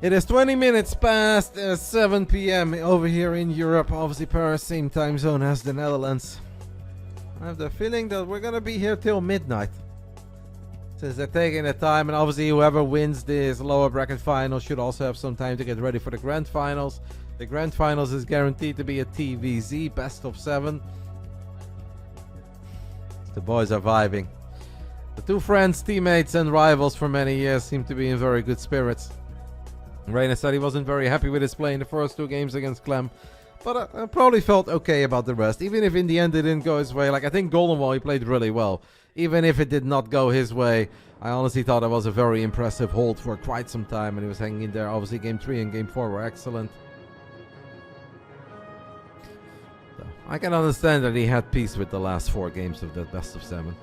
It is 20 minutes past 7 p.m. over here in Europe. Obviously, Paris, same time zone as the Netherlands. I have the feeling that we're gonna be here till midnight, since they're taking the time, and obviously whoever wins this lower bracket final should also have some time to get ready for the grand finals. The grand finals is guaranteed to be a TVZ best of 7. The boys are vibing. The two friends, teammates and rivals for many years seem to be in very good spirits. Reynor said he wasn't very happy with his play in the first 2 games against Clem, but I probably felt okay about the rest, even if in the end it didn't go his way. Like, I think Golden Wall, he played really well. Even if it did not go his way, I honestly thought it was a very impressive hold for quite some time, and he was hanging in there. Obviously, Game 3 and Game 4 were excellent. So, I can understand that he had peace with the last 4 games of that best of 7.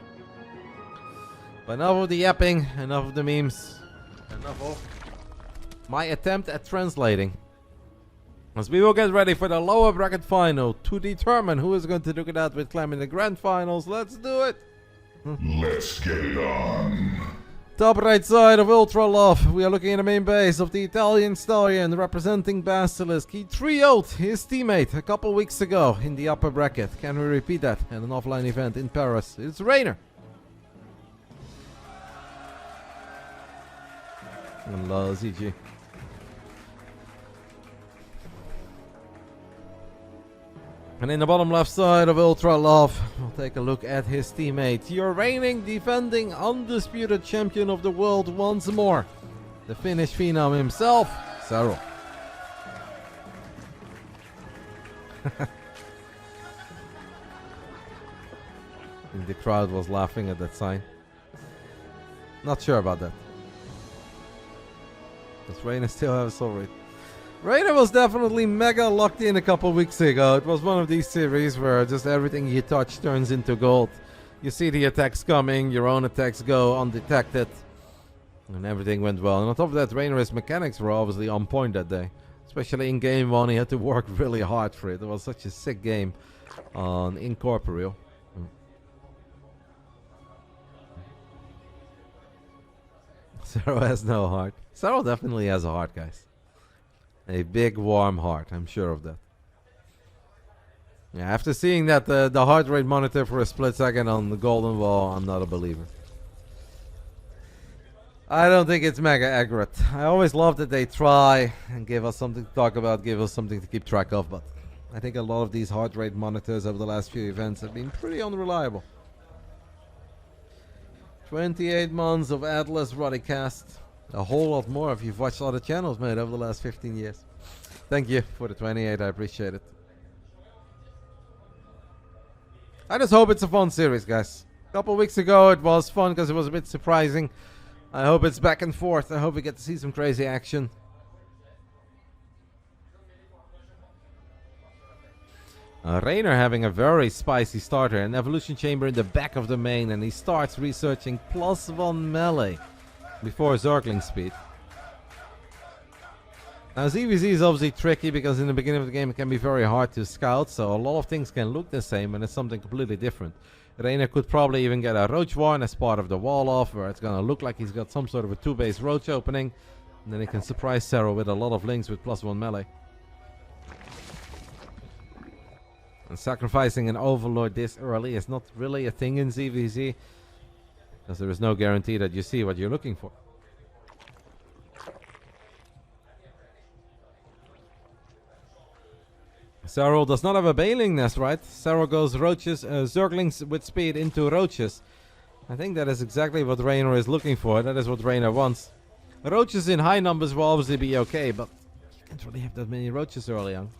But enough of the yapping, enough of the memes, enough of my attempt at translating. As we will get ready for the lower bracket final to determine who is going to duke it out with Clem in the grand finals. Let's do it! Let's get it on. Top right side of Ultra Love, we are looking at the main base of the Italian stallion representing BASILISK. He 3-0'd his teammate a couple weeks ago in the upper bracket. Can we repeat that at an offline event in Paris? It's Reynor. Hello, ZG. And in the bottom left side of Ultra Love, we'll take a look at his teammate. Your reigning, defending, undisputed champion of the world once more. The Finnish phenom himself, Serral. The crowd was laughing at that sign. Not sure about that. Does Reynor still have a soul rate? Reynor was definitely mega locked in a couple weeks ago. It was one of these series where just everything you touch turns into gold. You see the attacks coming, your own attacks go undetected, and everything went well. And on top of that, Reynor's mechanics were obviously on point that day. Especially in game 1, he had to work really hard for it. It was such a sick game on Incorporeal. Serral has no heart. Serral definitely has a heart, guys. A big warm heart, I'm sure of that. Yeah, after seeing that the heart rate monitor for a split second on the Golden Wall, I'm not a believer. I don't think it's mega accurate. I always love that they try and give us something to talk about, give us something to keep track of, but I think a lot of these heart rate monitors over the last few events have been pretty unreliable. 28 months of Atlas Roddycast. A whole lot more if you've watched other channels, mate, over the last 15 years. Thank you for the 28, I appreciate it. I just hope it's a fun series, guys. A couple weeks ago it was fun because it was a bit surprising. I hope it's back and forth. I hope we get to see some crazy action. Reynor having a very spicy starter. An evolution chamber in the back of the main, and he starts researching +1 melee before Zergling speed. Now ZVZ is obviously tricky because in the beginning of the game it can be very hard to scout, so a lot of things can look the same and it's something completely different. Reynor could probably even get a Roach Warren as part of the wall off, where it's gonna look like he's got some sort of a 2-base Roach opening, and then he can surprise Serral with a lot of links with +1 melee. And sacrificing an Overlord this early is not really a thing in ZVZ, because there is no guarantee that you see what you're looking for. Serral does not have a Bailing Nest, right? Serral goes Roaches, Zerglings with speed into Roaches. I think that is exactly what Reynor is looking for. That is what Reynor wants. Roaches in high numbers will obviously be okay, but you can't really have that many Roaches early on.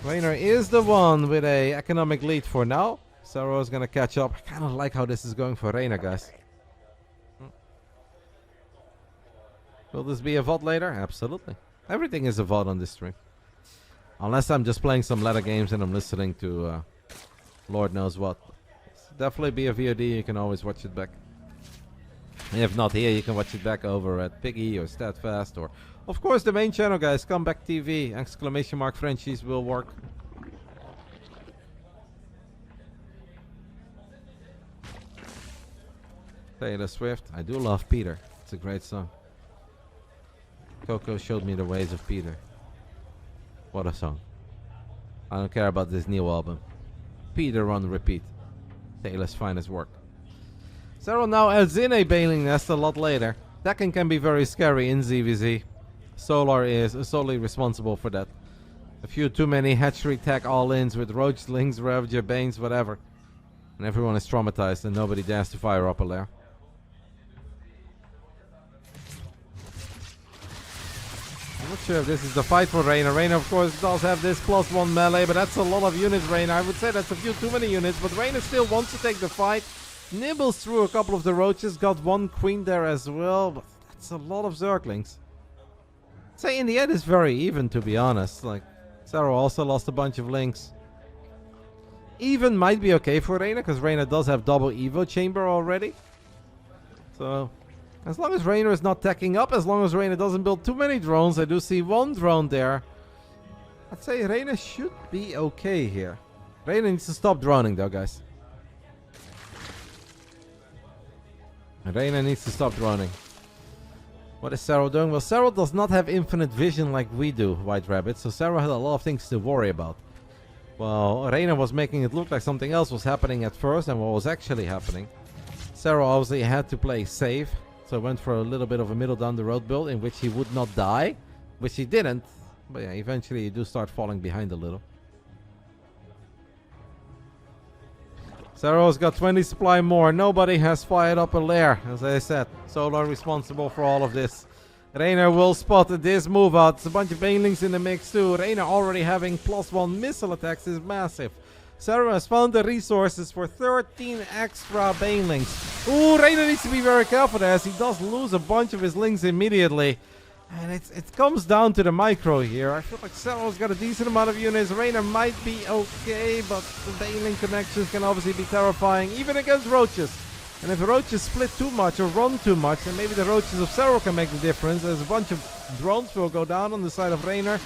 Reynor is the one with a economic lead for now. Serral is gonna catch up. I kind of like how this is going for Reynor, guys. Will this be a VOD later? Absolutely. Everything is a VOD on this stream. Unless I'm just playing some ladder games and I'm listening to Lord knows what. It's definitely be a VOD, you can always watch it back. And if not here, you can watch it back over at Piggy or Statfast, or of course the main channel, guys. Comeback TV, ! Frenchies will work. Taylor Swift. I do love Peter. It's a great song. Coco showed me the ways of Peter. What a song. I don't care about this new album. Peter on repeat. Taylor's finest work. Serral now adds in a Bailing Nest a lot later. That can be very scary in ZVZ. Solar is solely responsible for that. A few too many hatchery tech all-ins with Roach, Lings, Ravager, Banes, whatever. And everyone is traumatized and nobody dares to fire up a lair. I'm not sure if this is the fight for Reynor. Reynor, of course, does have this +1 melee, but that's a lot of units, Reynor. I would say that's a few too many units, but Reynor still wants to take the fight. Nibbles through a couple of the roaches, got one queen there as well, but that's a lot of Zerglings. I'd say in the end it's very even, to be honest. Like, Serral also lost a bunch of links. Even might be okay for Reynor, because Reynor does have double Evo chamber already. So, as long as Reynor is not teching up, as long as Reynor doesn't build too many drones, I do see one drone there. I'd say Reynor should be okay here. Reynor needs to stop droning though, guys. Reynor needs to stop droning. What is Serral doing? Well, Serral does not have infinite vision like we do, White Rabbit, so Serral had a lot of things to worry about. Well, Reynor was making it look like something else was happening at first than what was actually happening. Serral obviously had to play safe, so went for a little bit of a middle down the road build in which he would not die, which he didn't. But yeah, eventually you do start falling behind a little. Serral's got 20 supply more. Nobody has fired up a lair, as I said. Solar responsible for all of this. Reynor will spot this move out. It's a bunch of banelings in the mix too. Reynor already having +1 missile attacks is massive. Serral has found the resources for 13 extra banelings. Ooh, Reynor needs to be very careful there, as he does lose a bunch of his links immediately. And it comes down to the micro here. I feel like Serral's got a decent amount of units. Reynor might be okay, but the baneling connections can obviously be terrifying, even against roaches. And if roaches split too much or run too much, then maybe the roaches of Serral can make the difference. There's a bunch of drones will go down on the side of Reynor.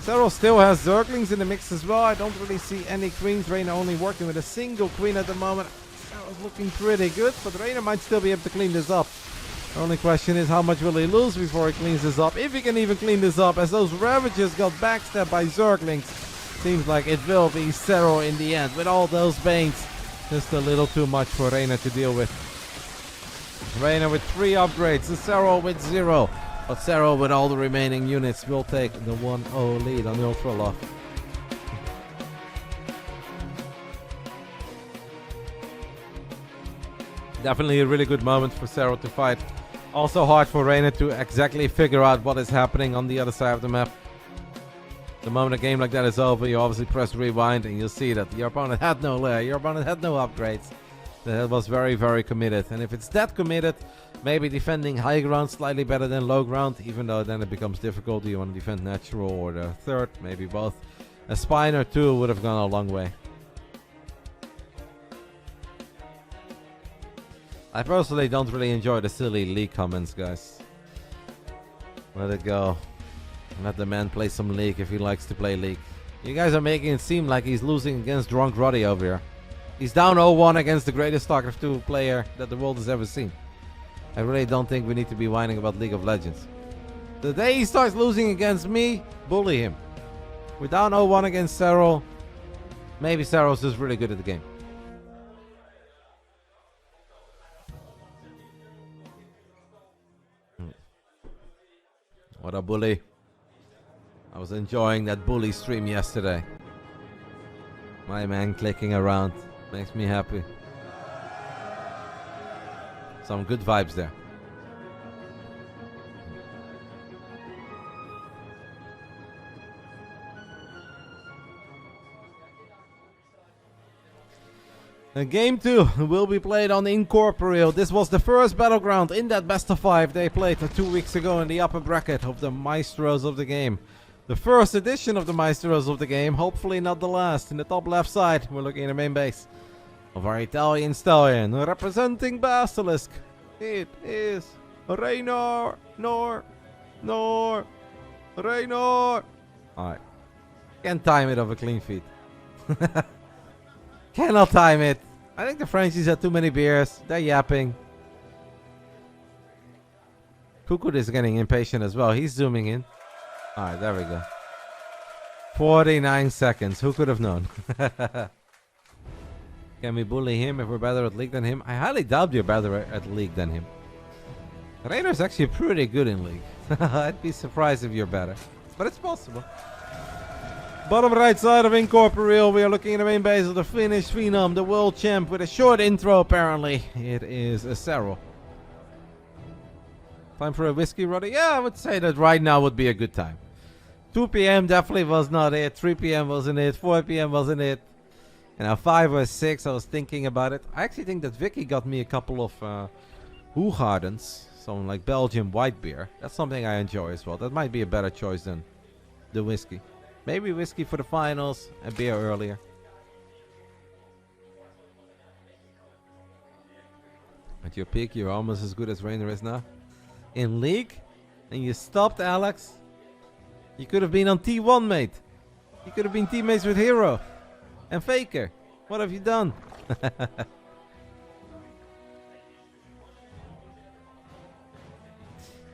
Serral still has Zerglings in the mix as well. I don't really see any queens. Reynor only working with a single queen at the moment. Serral's looking pretty good, but Reynor might still be able to clean this up. The only question is how much will he lose before he cleans this up. If he can even clean this up, as those Ravagers got backstabbed by Zerglings. Seems like it will be Serral in the end with all those Banes. Just a little too much for Reynor to deal with. Reynor with 3 upgrades, and Serral with 0. But Serral with all the remaining units will take the 1-0 lead on Ultra Love. Definitely a really good moment for Serral to fight. Also hard for Reynor to exactly figure out what is happening on the other side of the map. The moment a game like that is over, you obviously press rewind and you'll see that your opponent had no lair, your opponent had no upgrades. That was very, very committed. And if it's that committed, maybe defending high ground slightly better than low ground, even though then it becomes difficult. Do you want to defend natural or the third? Maybe both. A spine or two would have gone a long way. I personally don't really enjoy the silly League comments, guys. Let it go. Let the man play some League if he likes to play League. You guys are making it seem like he's losing against Drunk Roddy over here. He's down 0-1 against the greatest Starcraft 2 player that the world has ever seen. I really don't think we need to be whining about League of Legends. The day he starts losing against me, bully him. We're down 0-1 against Serral. Maybe Serral's just really good at the game. What a bully. I was enjoying that bully stream yesterday. My man clicking around. Makes me happy. Some good vibes there. Game 2 will be played on Incorporeal. This was the first battleground in that best of 5 they played 2 weeks ago in the upper bracket of the Maestros of the game. The first edition of the Maestros of the game, hopefully not the last. In the top left side, we're looking at the main base of our Italian stallion, representing Basilisk. It is Reynor, Reynor. Alright. Can't time it of a clean feed. Cannot time it. I think the Frenchies had too many beers. They're yapping. Kukut is getting impatient as well. He's zooming in. Alright, there we go. 49 seconds. Who could have known? Can we bully him if we're better at League than him? I highly doubt you're better at League than him. Reynor's actually pretty good in League. I'd be surprised if you're better. But it's possible. Bottom right side of Incorporeal, we are looking at the main base of the Finnish Phenom, the world champ, with a short intro apparently. It is a Serral. Time for a whiskey, Roddy? Yeah, I would say that right now would be a good time. 2 p.m. definitely was not it. 3 p.m. wasn't it. 4 p.m. wasn't it. And now 5 or 6, I was thinking about it. I actually think that Vicky got me a couple of Hoegardens. Something like Belgian white beer. That's something I enjoy as well. That might be a better choice than the whiskey. Maybe whiskey for the finals and beer earlier. At your peak, you're almost as good as Reynor is now. In League? And you stopped Alex? You could have been on T1, mate. You could have been teammates with Hero. And Faker. What have you done?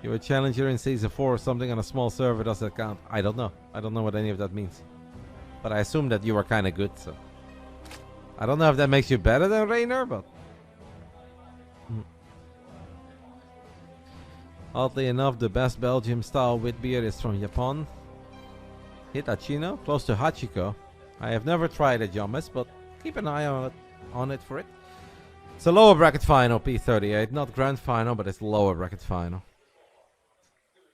You're a challenger in Season 4 or something on a small server. Does that count? I don't know. I don't know what any of that means. But I assume that you were kind of good, so... I don't know if that makes you better than Reynor, but... Oddly enough, the best Belgium-style wheat beer is from Japan. Hitachino, close to Hachiko. I have never tried it, Jomis, but keep an eye on it for it. It's a lower bracket final, P38. Not grand final, but it's lower bracket final.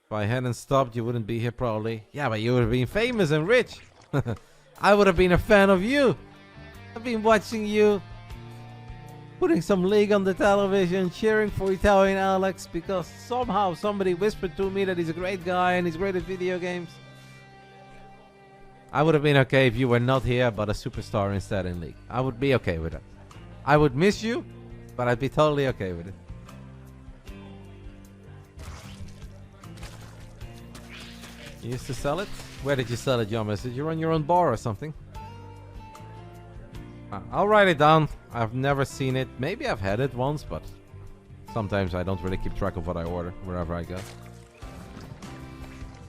If I hadn't stopped, you wouldn't be here probably. Yeah, but you would have been famous and rich. I would have been a fan of you. I've been watching you. Putting some League on the television, cheering for Italian Alex because somehow somebody whispered to me that he's a great guy and he's great at video games. I would have been okay if you were not here but a superstar instead in League. I would be okay with it. I would miss you, but I'd be totally okay with it. You used to sell it? Where did you sell it, Jomis? Did you run your own bar or something? I'll write it down. I've never seen it. Maybe I've had it once, but sometimes I don't really keep track of what I order wherever I go.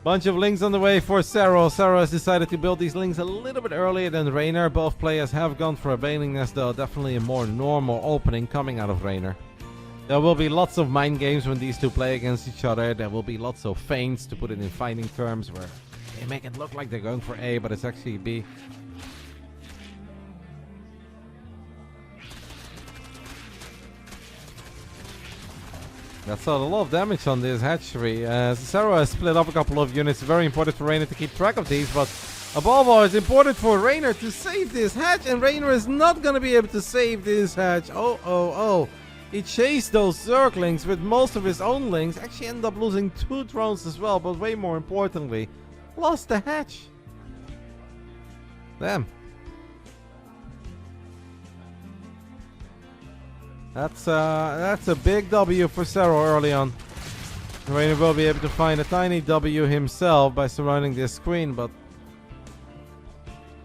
Bunch of links on the way for Serral. Serral has decided to build these links a little bit earlier than Reynor. Both players have gone for a Baneling Nest, though. Definitely a more normal opening coming out of Reynor. There will be lots of mind games when these two play against each other. There will be lots of feints, to put it in fighting terms, where they make it look like they're going for A, but it's actually B. That's a lot of damage on this hatchery. Serral has split up a couple of units. Very important for Reynor to keep track of these, but above all, it's important for Reynor to save this hatch, and Reynor is not going to be able to save this hatch. Oh. He chased those Zerglings with most of his own lings. Actually ended up losing 2 drones as well, but way more importantly, lost the hatch. Damn. That's a big W for Serral early on. Reynor will be able to find a tiny W himself by surrounding this queen, but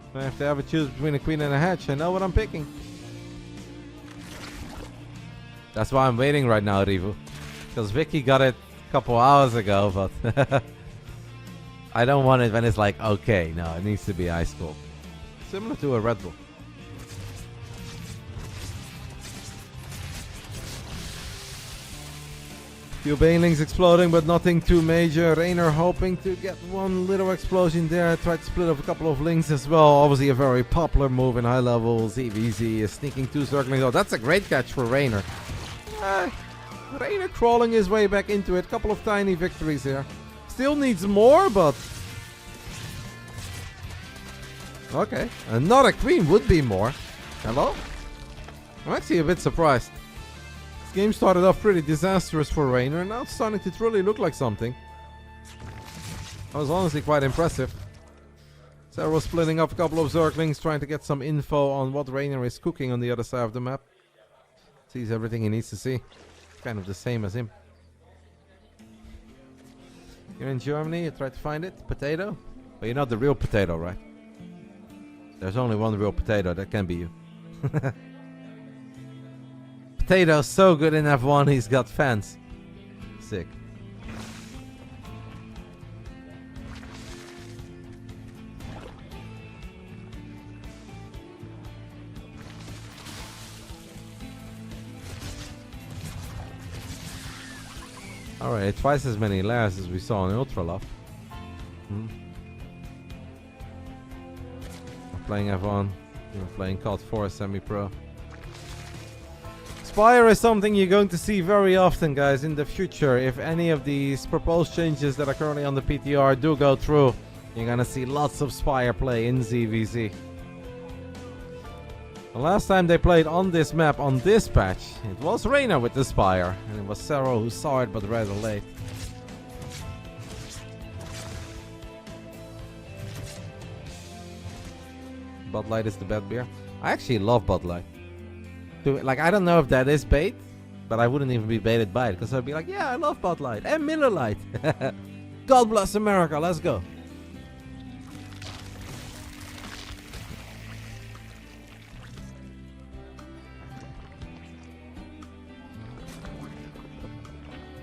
if I have to ever choose between a queen and a hatch, I know what I'm picking. That's why I'm waiting right now, Rivu. Because Vicky got it a couple hours ago, but I don't want it when it's like, okay, no, it needs to be ice cold. Similar to a Red Bull. Few banelings exploding, but nothing too major. Reynor hoping to get one little explosion there. Tried to split up a couple of links as well. Obviously a very popular move in high levels. EVZ is sneaking 2 circlings. Oh, that's a great catch for Reynor. Reynor crawling his way back into it. Couple of tiny victories here. Still needs more, but... okay. Another queen would be more. Hello? I'm actually a bit surprised. This game started off pretty disastrous for Reynor, and now it's starting to truly look like something. That was honestly quite impressive. Serral splitting up a couple of Zerglings, trying to get some info on what Reynor is cooking on the other side of the map. Sees everything he needs to see. Kind of the same as him. You're in Germany, you try to find it. Potato? But you're not the real potato, right? There's only one real potato, that can be you. Potato's so good in F1, he's got fans. Sick. Alright, twice as many layers as we saw in Ultra Love. We're playing F1. We're playing COD 4 Semi-Pro. Spire is something you're going to see very often, guys, in the future. If any of these proposed changes that are currently on the PTR do go through, you're gonna see lots of Spire play in ZVZ. The last time they played on this map, on this patch, it was Reynor with the Spire, and it was Serral who saw it, but rather late. Bud Light is the bad beer. I actually love Bud Light. Like, I don't know if that is bait, but I wouldn't even be baited by it, because I'd be like, yeah, I love Bud Light and Miller Lite. God bless America, let's go.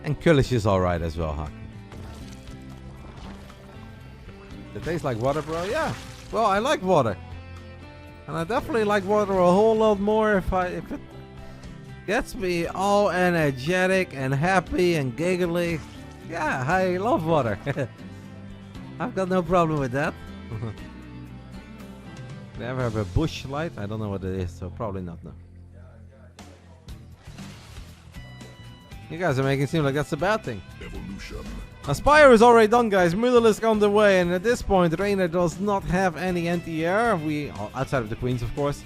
And Kullish is alright as well, huh? It tastes like water, bro? Yeah. Well, I like water. And I definitely like water a whole lot more if it gets me all energetic and happy and giggly. Yeah, I love water. I've got no problem with that. They ever have a bush light? I don't know what it is, so probably not, no. You guys are making it seem like that's a bad thing. Evolution. Spire is already done, guys. BASILISK on the way, and at this point, Reynor does not have any anti-air. Outside of the queens, of course.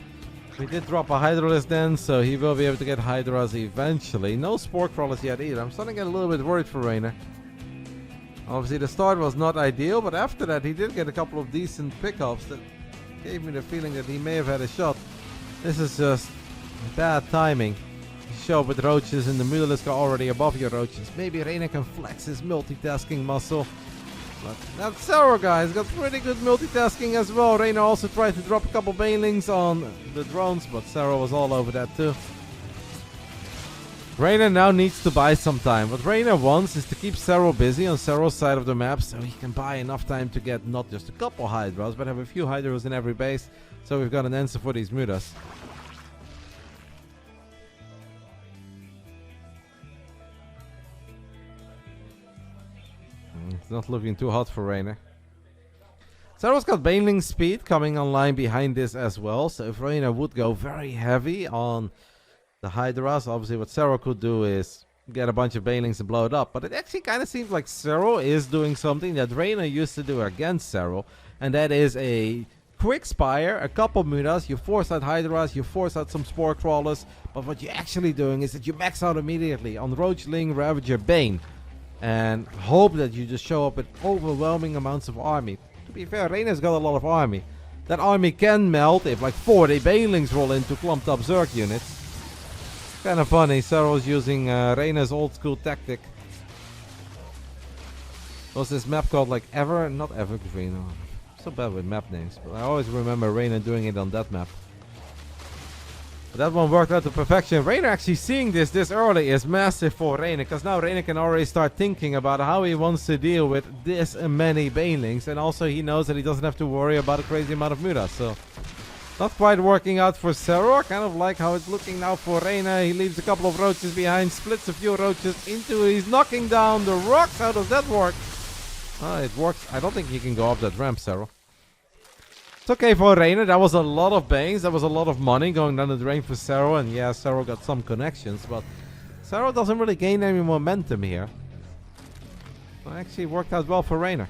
We did drop a Hydralisk then, so he will be able to get Hydras eventually. No Spore Crawlers yet either. I'm starting to get a little bit worried for Reynor. Obviously, the start was not ideal, but after that, he did get a couple of decent pickups that gave me the feeling that he may have had a shot. This is just bad timing. Show up with roaches and the BASILISK are already above your roaches. Maybe Reynor can flex his multitasking muscle. But that Serral guy's got pretty good multitasking as well. Reynor also tried to drop a couple banelings on the drones, but Serral was all over that too. Reynor now needs to buy some time. What Reynor wants is to keep Serral busy on Serral's side of the map so he can buy enough time to get not just a couple Hydras, but have a few Hydras in every base. So we've got an answer for these mutas. It's not looking too hot for Reynor. Serral's got Baneling speed coming online behind this as well. So if Reynor would go very heavy on the Hydras, obviously what Serral could do is get a bunch of Banelings and blow it up. But it actually kind of seems like Serral is doing something that Reynor used to do against Serral. And that is a quick Spire, a couple mutas, you force out Hydras, you force out some Spore Crawlers. But what you're actually doing is that you max out immediately on Roachling, Ravager, Bane. And hope that you just show up with overwhelming amounts of army. To be fair, Reynor's got a lot of army. That army can melt if like 40 Banelings roll into clumped up Zerg units. Kind of funny, Serral's using Reynor's old school tactic. Was this map called like not Evergreen? Oh, I'm so bad with map names, but I always remember Reynor doing it on that map. But that one worked out to perfection. Reynor actually seeing this early is massive for Reynor, because now Reynor can already start thinking about how he wants to deal with this many Banelings, and also he knows that he doesn't have to worry about a crazy amount of mutas. So not quite working out for Serral. Kind of like how it's looking now for Reynor. He leaves a couple of roaches behind, splits a few roaches into it. He's knocking down the rocks. How does that work? It works. I don't think he can go up that ramp, Serral. It's okay for Reynor. That was a lot of Banes. That was a lot of money going down the drain for Serral. And yeah, Serral got some connections, but Serral doesn't really gain any momentum here. It actually worked out well for Reynor.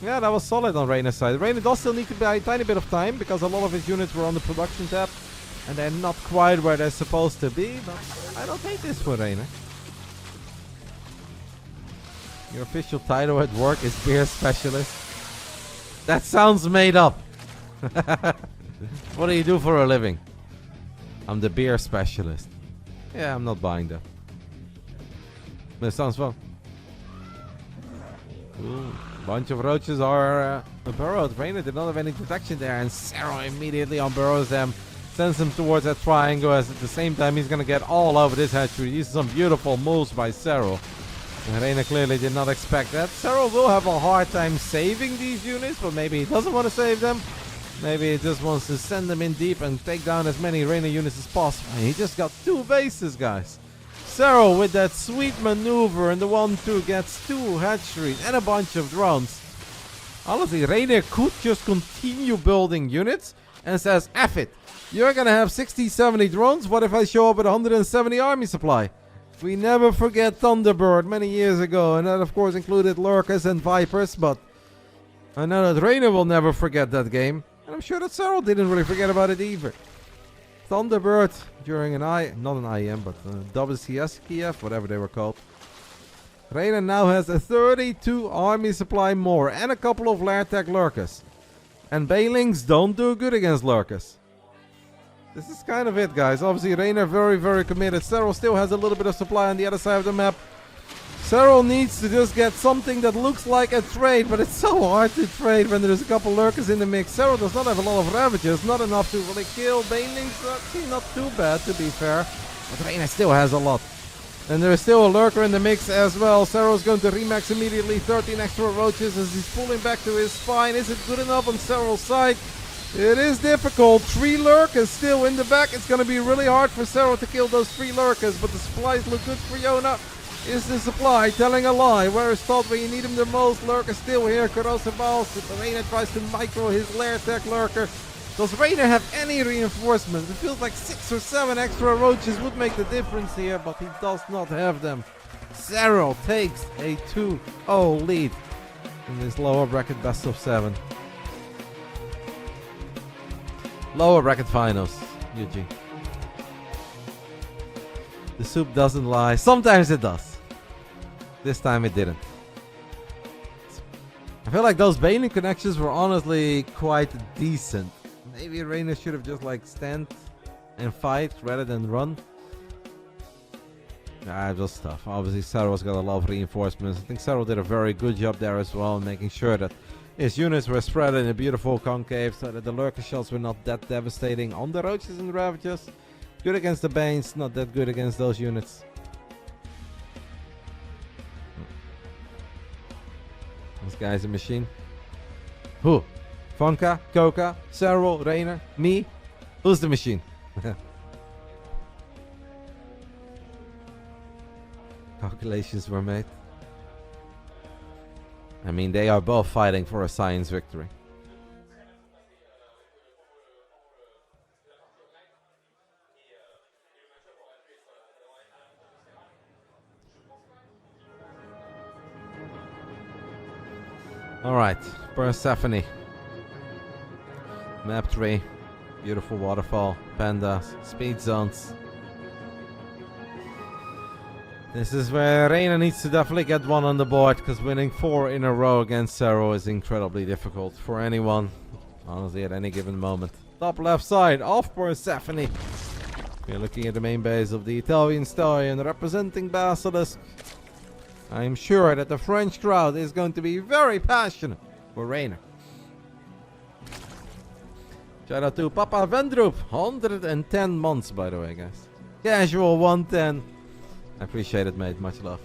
Yeah, that was solid on Reynor's side. Reynor does still need to buy a tiny bit of time because a lot of his units were on the production tab. And they're not quite where they're supposed to be, but I don't hate this for Reynor. Your official title at work is Beer Specialist. That sounds made up. What do you do for a living? I'm the beer specialist. Yeah, I'm not buying that. But it sounds fun. Ooh, bunch of roaches are burrowed. Reynor did not have any protection there, and Serral immediately unburrows them, sends them towards that triangle, as at the same time he's gonna get all over this hatchery. These are some beautiful moves by Serral. Reynor clearly did not expect that. Serral will have a hard time saving these units, but maybe he doesn't want to save them. Maybe he just wants to send them in deep and take down as many Reynor units as possible. He just got 2 bases, guys. Serral with that sweet maneuver and the 1-2 gets 2 hatcheries and a bunch of drones. Honestly, Reynor could just continue building units and says, F it. You're gonna have 60, 70 drones. What if I show up with 170 army supply? We never forget Thunderbird many years ago, and that of course included Lurkers and Vipers, but I know that Reynor will never forget that game. And I'm sure that Serral didn't really forget about it either. Thunderbird during not an IM, but WCS Kiev, whatever they were called. Reynor now has a 32 army supply more and a couple of Lair-Tech Lurkers. And Banelings don't do good against Lurkers. This is kind of it, guys. Obviously, Reynor very, very committed. Serral still has a little bit of supply on the other side of the map. Serral needs to just get something that looks like a trade, but it's so hard to trade when there's a couple Lurkers in the mix. Serral does not have a lot of Ravagers, not enough to really kill. Banelings actually not too bad, to be fair. But Reynor still has a lot. And there is still a Lurker in the mix as well. Serral's going to remax immediately. 13 extra roaches as he's pulling back to his spine. Is it good enough on Serral's side? It is difficult. 3 Lurkers still in the back. It's going to be really hard for Serral to kill those 3 Lurkers. But the supplies look good for Yona. Is the supply telling a lie? Where is Todd when you need him the most? Lurker still here. Corrosive Balls. Reynor tries to micro his Lair-Tech Lurker. Does Reynor have any reinforcements? It feels like 6 or 7 extra roaches would make the difference here, but he does not have them. Serral takes a 2-0 lead in this lower bracket best of 7. Lower bracket finals, UG. The soup doesn't lie. Sometimes it does. This time it didn't. I feel like those Baneling connections were honestly quite decent. Maybe Reynor should have just like stand and fight rather than run. Nah, it was tough. Obviously, Serral's got a lot of reinforcements. I think Serral did a very good job there as well, making sure that his units were spread in a beautiful concave so that the Lurker shots were not that devastating on the Roaches and the Ravagers. Good against the Banes, not that good against those units. This guy's a machine. Who? Fonka, Koka, Serral, Reynor, me? Who's the machine? Calculations were made. I mean, they are both fighting for a science victory. Alright, Persephone. Map 3. Beautiful waterfall, pandas, speed zones. This is where Reynor needs to definitely get one on the board, because winning 4 in a row against Serral is incredibly difficult for anyone, honestly, at any given moment. Top left side of Persephone. We're looking at the main base of the Italian stallion representing Basilisk. I'm sure that the French crowd is going to be very passionate for Reynor. Shout out to Papa Vendroop. 110 months, by the way, guys. Casual 110. I appreciate it, mate. Much love.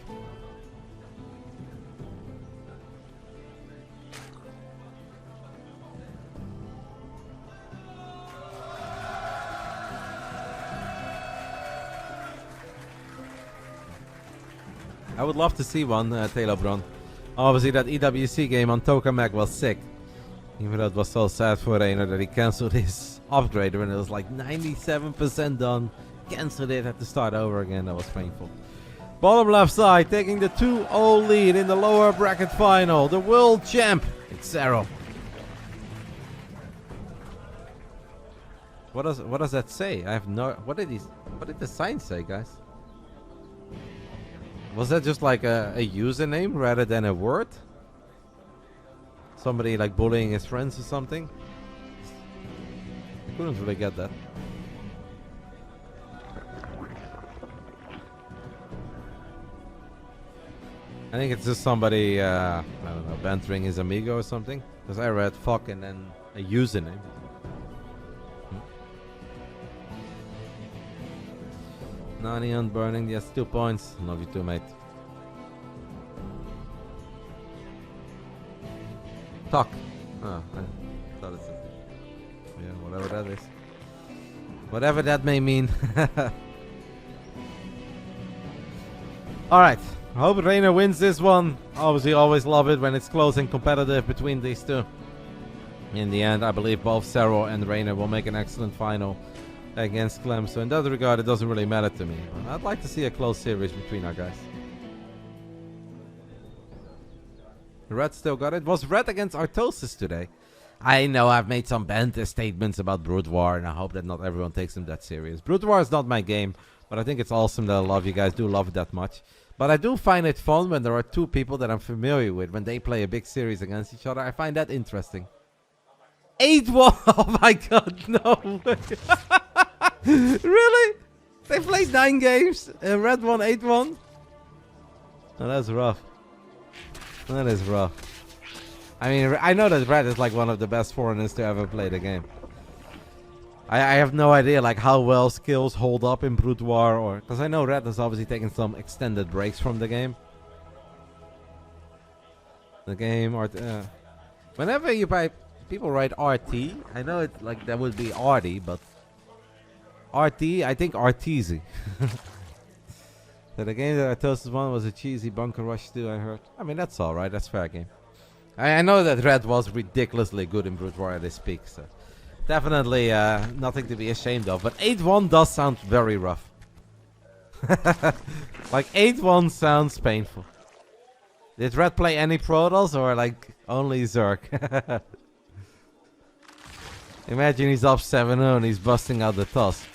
I would love to see one, Taylor Bron. Obviously, that EWC game on Tokamak was sick. Even though it was so sad for Reynor that he cancelled his upgrade when it was like 97% done. Cancelled it, had to start over again. That was painful. Bottom left side, taking the 2-0 lead in the lower bracket final. The world champ, it's Serral. What does that say? I have no. What did the sign say, guys? Was that just like a username rather than a word? Somebody like bullying his friends or something? I couldn't really get that. I think it's just somebody, I don't know, bantering his amigo or something. Because I read fuck and then a username. Nani on burning, yes, 2 points. Love you too, mate. Talk. Oh, I thought it's yeah, whatever that is. Whatever that may mean. Alright, I hope Reynor wins this one. Obviously, always love it when it's close and competitive between these two. In the end, I believe both Serral and Reynor will make an excellent final against Clem. So in that regard, it doesn't really matter to me. But I'd like to see a close series between our guys. Red still got it. Was Red against Artosis today? I know I've made some banter statements about Brood War, and I hope that not everyone takes them that serious. Brood War is not my game, but I think it's awesome that a lot of you guys do love it that much. But I do find it fun when there are two people that I'm familiar with, when they play a big series against each other. I find that interesting. 8-1! Oh my god, no way. Really? They played 9 games and Red won 8-1? Oh, that's rough. That is rough. I mean, I know that Red is like one of the best foreigners to ever play the game. I have no idea like how well skills hold up in Brood War, or because I know Red has obviously taken some extended breaks from the game. The game, or whenever you buy, people write RT. I know it like that would be Arty, but RT, I think Arteezy. So the game that Artosis won was a cheesy Bunker Rush 2, I heard. I mean, that's alright, that's fair game. I know that Red was ridiculously good in Brood War at this peak, so definitely nothing to be ashamed of. But 8-1 does sound very rough. Like 8-1 sounds painful. Did Red play any Protoss or like only Zerg? Imagine he's up 7-0 and he's busting out the toss.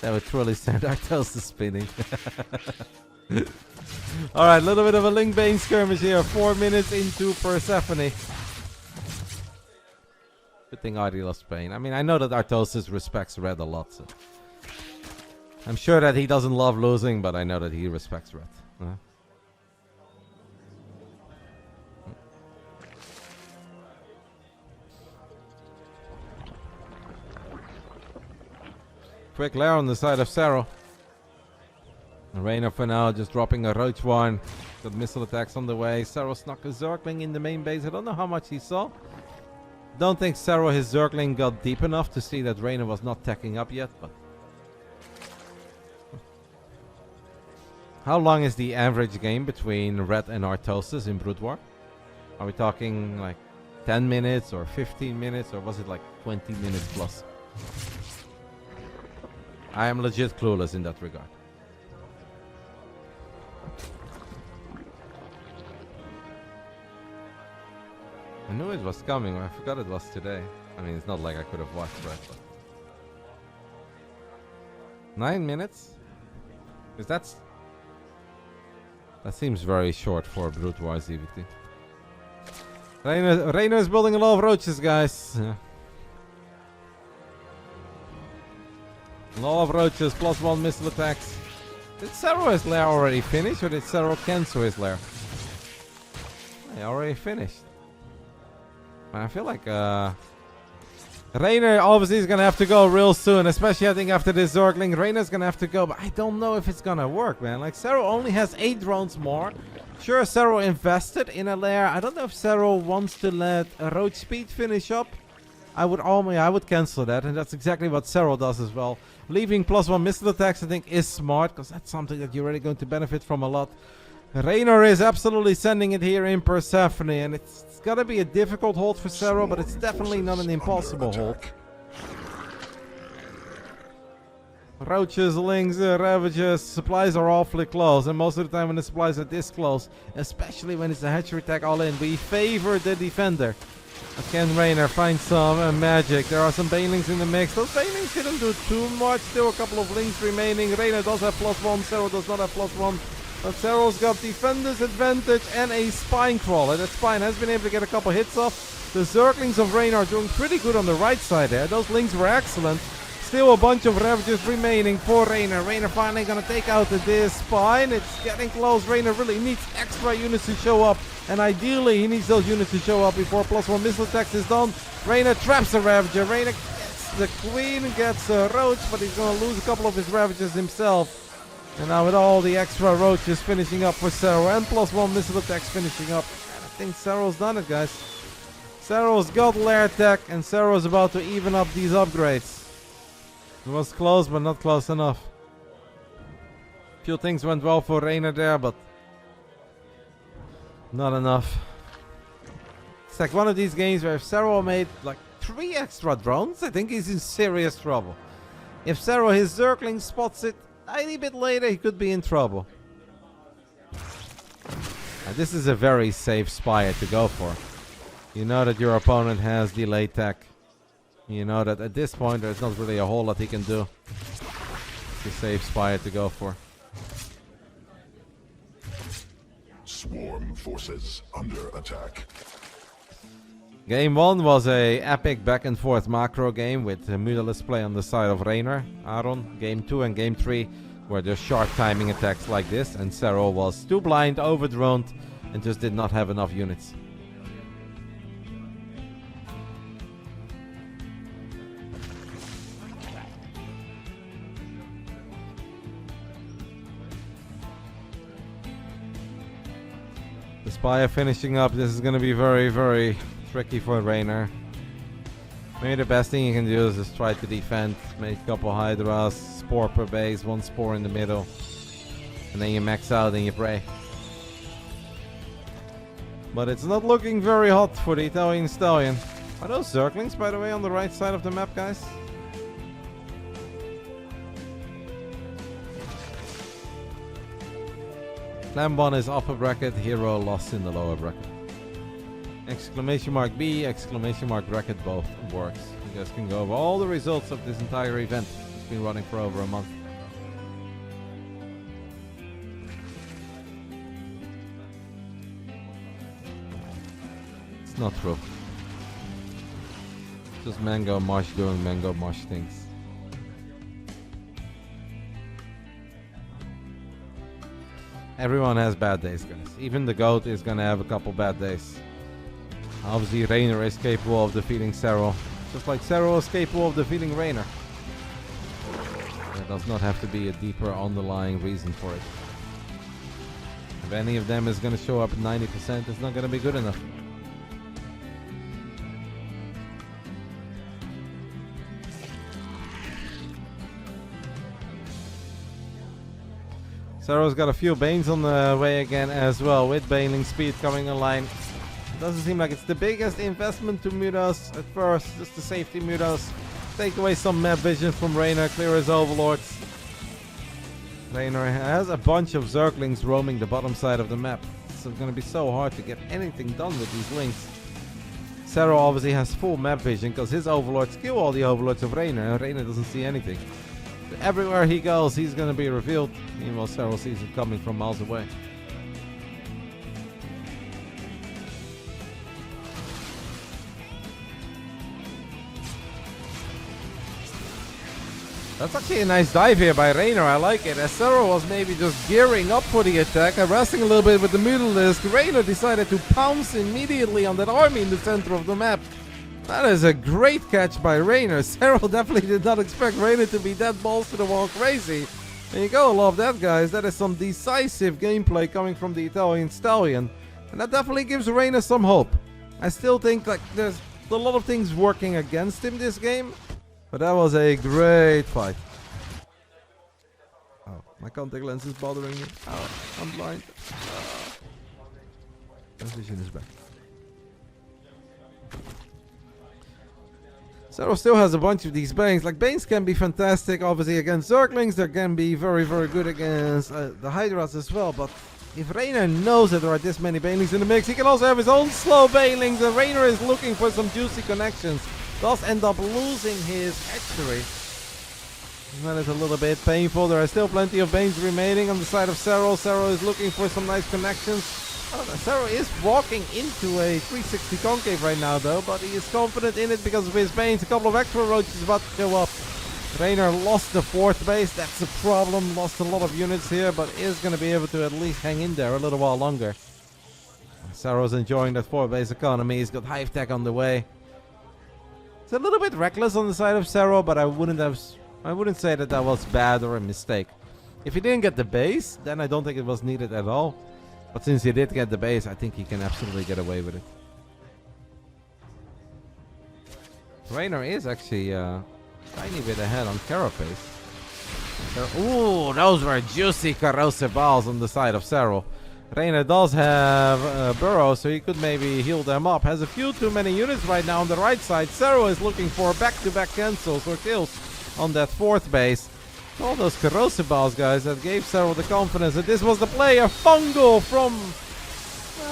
That would truly send Artosis spinning. Alright, a little bit of a Link Bane skirmish here. 4 minutes into Persephone. Good thing Artie lost Bane. I mean, I know that Artosis respects Red a lot. So I'm sure that he doesn't love losing, but I know that he respects Red. Quick lair on the side of Serral. Reynor for now just dropping a Roach one. Got missile attacks on the way. Serral snuck a Zergling in the main base. I don't know how much he saw. Don't think Serral, his Zergling, got deep enough to see that Reynor was not teching up yet. But how long is the average game between Red and Artosis in Brood War? Are we talking like 10 minutes or 15 minutes, or was it like 20 minutes plus? I am legit clueless in that regard. I knew it was coming, I forgot it was today. I mean, it's not like I could have watched Red, but 9 minutes? Because that seems very short for Brood War ZVT. Reynor is building a lot of roaches, guys. Yeah. A lot of roaches, +1 missile attacks. Did Serral his lair already finish, or did Serral cancel his lair? He already finished. I feel like Reynor obviously is gonna have to go real soon, especially I think after this Zergling. Reynor's gonna have to go, but I don't know if it's gonna work, man. Like, Serral only has 8 drones more. Sure, Serral invested in a lair. I don't know if Serral wants to let a Roach Speed finish up. I would cancel that, and that's exactly what Serral does as well. Leaving +1 missile attacks, I think, is smart, because that's something that you're really going to benefit from a lot. Reynor is absolutely sending it here in Persephone, and it's gotta be a difficult hold for Serral, but it's definitely not an impossible hold. Roaches, Lings, Ravages, supplies are awfully close, and most of the time when the supplies are this close, especially when it's a hatchery attack all in, we favor the defender. Can Reynor find some magic? There are some Banelings in the mix. Those Banelings didn't do too much. Still a couple of Lings remaining. Reynor does have +1. Serral does not have +1. But Serral's got Defender's Advantage and a Spine Crawler. That Spine has been able to get a couple hits off. The Zerglings of Reynor are doing pretty good on the right side there. Those Lings were excellent. Still a bunch of Ravages remaining for Reynor. Reynor finally gonna take out this Spine. It's getting close. Reynor really needs extra units to show up. And ideally, he needs those units to show up before +1 missile attacks is done. Reynor traps a Ravager. Reynor gets the Queen, gets a Roach, but he's gonna lose a couple of his Ravagers himself. And now with all the extra Roaches finishing up for Serral and +1 missile attacks finishing up, I think Serral's done it, guys. Serral's got lair tech, and Serral's about to even up these upgrades. It was close, but not close enough. Few things went well for Reynor there, but not enough. It's like one of these games where if Serral made like 3 extra drones, I think he's in serious trouble. If Serral, his Zergling, spots it a tiny bit later, he could be in trouble. Now, this is a very safe spire to go for. You know that your opponent has delayed tech. You know that at this point there's not really a whole lot he can do. It's a safe spire to go for. Swarm forces under attack. Game 1 was a epic back and forth macro game with Mutalisk play on the side of Reynor, Aaron. Game 2 and Game 3 were just sharp timing attacks like this, and Serral was too blind, overdroned, and just did not have enough units. The Spire finishing up, this is going to be very, very tricky for Reynor. Maybe the best thing you can do is just try to defend, make a couple Hydras, spore per base, 1 spore in the middle, and then you max out and you pray. But it's not looking very hot for the Italian Stallion. Are those Zerglings, by the way, on the right side of the map, guys? Clem won his upper bracket, Hero lost in the lower bracket. Exclamation mark B, exclamation mark bracket, both works. You guys can go over all the results of this entire event. It's been running for over a month. It's not true. Just Mango Mosh doing Mango Mosh things. Everyone has bad days, guys. Even the GOAT is gonna have a couple bad days. Obviously, Reynor is capable of defeating Serral, just like Serral is capable of defeating Reynor. There does not have to be a deeper underlying reason for it. If any of them is gonna show up at 90%, it's not gonna be good enough. Serral's got a few Banes on the way again as well, with Baneling speed coming online. It doesn't seem like it's the biggest investment to Mutas at first, just the safety Mutas. Take away some map vision from Reynor, clear his overlords. Reynor has a bunch of Zerglings roaming the bottom side of the map. It's going to be so hard to get anything done with these links. Serral obviously has full map vision because his overlords kill all the overlords of Reynor, and Reynor doesn't see anything. Everywhere he goes, he's going to be revealed. Meanwhile, Serral sees it coming from miles away. That's actually a nice dive here by Reynor. I like it. As Serral was maybe just gearing up for the attack, harassing a little bit with the Mutalisk, Reynor decided to pounce immediately on that army in the center of the map. That is a great catch by Reynor. Serral definitely did not expect Reynor to be that balls to the wall crazy. There you go, love that, guys. That is some decisive gameplay coming from the Italian Stallion. And that definitely gives Reynor some hope. I still think like there's a lot of things working against him this game. But that was a great fight. Oh, my contact lens is bothering me. Oh, I'm blind. Vision is back. Serral still has a bunch of these Banes. Like, Banes can be fantastic, obviously, against Zerglings. They can be very, very good against the Hydras as well. But if Reynor knows that there are this many Banelings in the mix, he can also have his own slow Banelings. And Reynor is looking for some juicy connections. Does end up losing his hatchery. That is a little bit painful. There are still plenty of Banes remaining on the side of Serral. Serral is looking for some nice connections. Serral is walking into a 360 concave right now though, but he is confident in it because of his Banes. A couple of extra roaches about to show up. Reynor lost the 4th base, that's a problem. Lost a lot of units here, but is going to be able to at least hang in there a little while longer. Serral's enjoying that 4 base economy. He's got Hive Tech on the way. It's a little bit reckless on the side of Serral, but I wouldn't say that was bad or a mistake. If he didn't get the base, then I don't think it was needed at all. But since he did get the base, I think he can absolutely get away with it. Reynor is actually a tiny bit ahead on Carapace. Ooh, those were juicy corrosive balls on the side of Serral. Reynor does have Burrow, so he could maybe heal them up. Has a few too many units right now on the right side. Serral is looking for back-to-back cancels or kills on that fourth base. All those corrosive balls, guys, that gave Serral the confidence that this was the play. A fungal from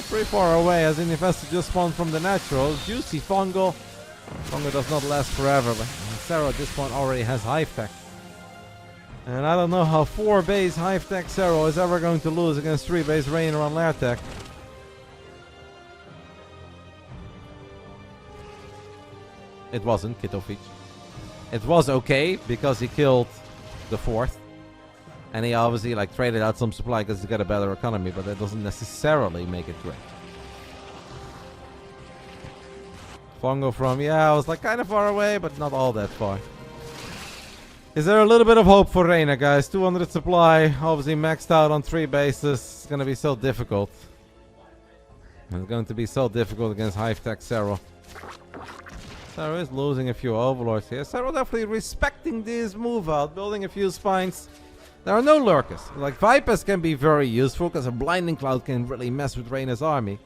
pretty far away, as Infested just spawned from the natural. Juicy fungal. Fungal does not last forever, but Serral at this point already has Hive Tech. And I don't know how 4 base Hive Tech Serral is ever going to lose against 3 base Reynor on Lair Tech. It wasn't Kitofich. It was okay because he killed the 4th. And he obviously like traded out some supply because he's got a better economy, but that doesn't necessarily make it great. Fungo from, yeah, I was like kind of far away, but not all that far. Is there a little bit of hope for Reynor, guys? 200 supply, obviously maxed out on 3 bases. It's going to be so difficult. It's going to be so difficult against Hive Tech Serral. Serral is losing a few overlords here. Serral definitely respecting this move out, building a few spines. There are no lurkers. Like Vipers can be very useful because a blinding cloud can really mess with Reynor's army.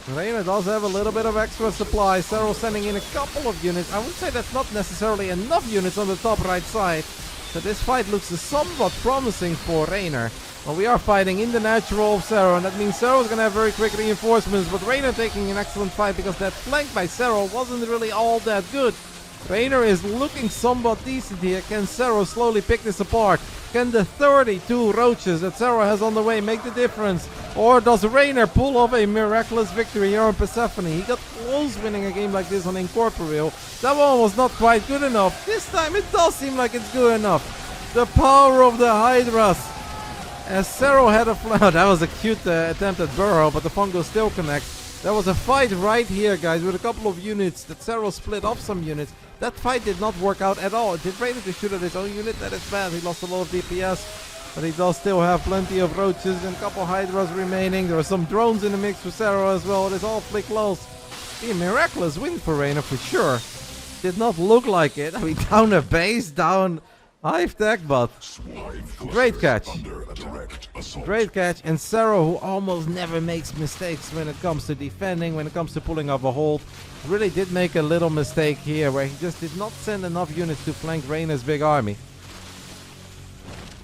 Reynor does have a little bit of extra supply. Serral sending in a couple of units. I would say that's not necessarily enough units on the top right side. So this fight looks somewhat promising for Reynor. Well, we are fighting in the natural of Serral, and that means Serral is going to have very quick reinforcements. But Reynor taking an excellent fight because that flank by Serral wasn't really all that good. Reynor is looking somewhat decent here. Can Serral slowly pick this apart? Can the 32 roaches that Serral has on the way make the difference? Or does Reynor pull off a miraculous victory here on Persephone? He got close winning a game like this on Incorporeal. That one was not quite good enough. This time it does seem like it's good enough. The power of the Hydras. As Serral had a that was a cute attempt at Burrow, but the Fungo still connects. There was a fight right here, guys, with a couple of units that Serral split off some units. That fight did not work out at all. It did Reynor to shoot at his own unit. That is bad. He lost a lot of DPS. But he does still have plenty of roaches and a couple Hydras remaining. There are some drones in the mix for Serral as well. It is all flick close. Be a miraculous win for Reynor for sure. Did not look like it. I mean, down a base, down Hive Tech, but great catch. Great catch. And Serral, who almost never makes mistakes when it comes to defending, when it comes to pulling off a hold, really did make a little mistake here where he just did not send enough units to flank Reynor's big army.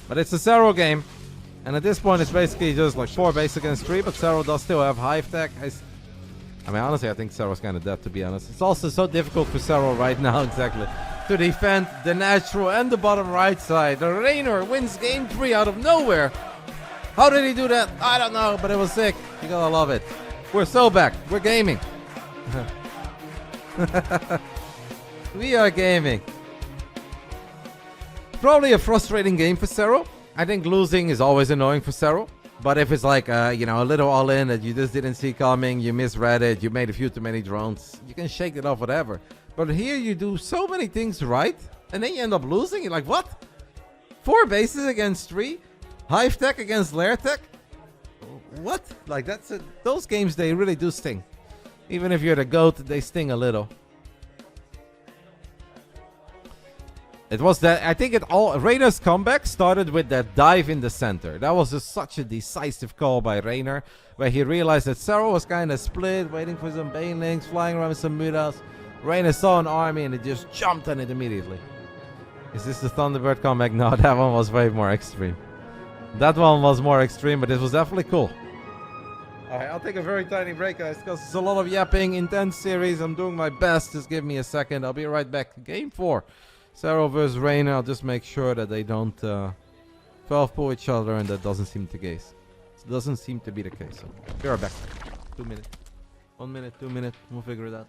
But it's a Serral game. And at this point it's basically just like 4 base against 3, but Serral does still have Hive Tech. I mean, honestly, I think Serral's kind of dead, to be honest. It's also so difficult for Serral right now, exactly, to defend the natural and the bottom right side. The Reynor wins game 3 out of nowhere. How did he do that? I don't know, but it was sick. You gotta love it. We're so back. We're gaming. We are gaming. Probably a frustrating game for Serral. I think losing is always annoying for Serral. But if it's like, you know, a little all-in that you just didn't see coming, you misread it, you made a few too many drones, you can shake it off, whatever. But here you do so many things right, and then you end up losing. You're like, what? 4 bases against 3? Hive Tech against Lair Tech? What? Like, that's it. Those games, they really do sting. Even if you're the GOAT, they sting a little. It was that, I think Reynor's comeback started with that dive in the center. That was just such a decisive call by Reynor, where he realized that Serral was kind of split, waiting for some banelings, flying around with some mutas. Reynor saw an army and it just jumped on it immediately. Is this the Thunderbird comeback? No, that one was way more extreme. That one was more extreme, but it was definitely cool. Alright, I'll take a very tiny break, guys, because it's a lot of yapping, intense series. I'm doing my best. Just give me a second. I'll be right back. Game 4. Serral versus Reynor. I'll just make sure that they don't 12-pull each other, and that doesn't seem to case. It doesn't seem to be the case. So, be right back. 2 minutes. 1 minute, 2 minutes. We'll figure it out.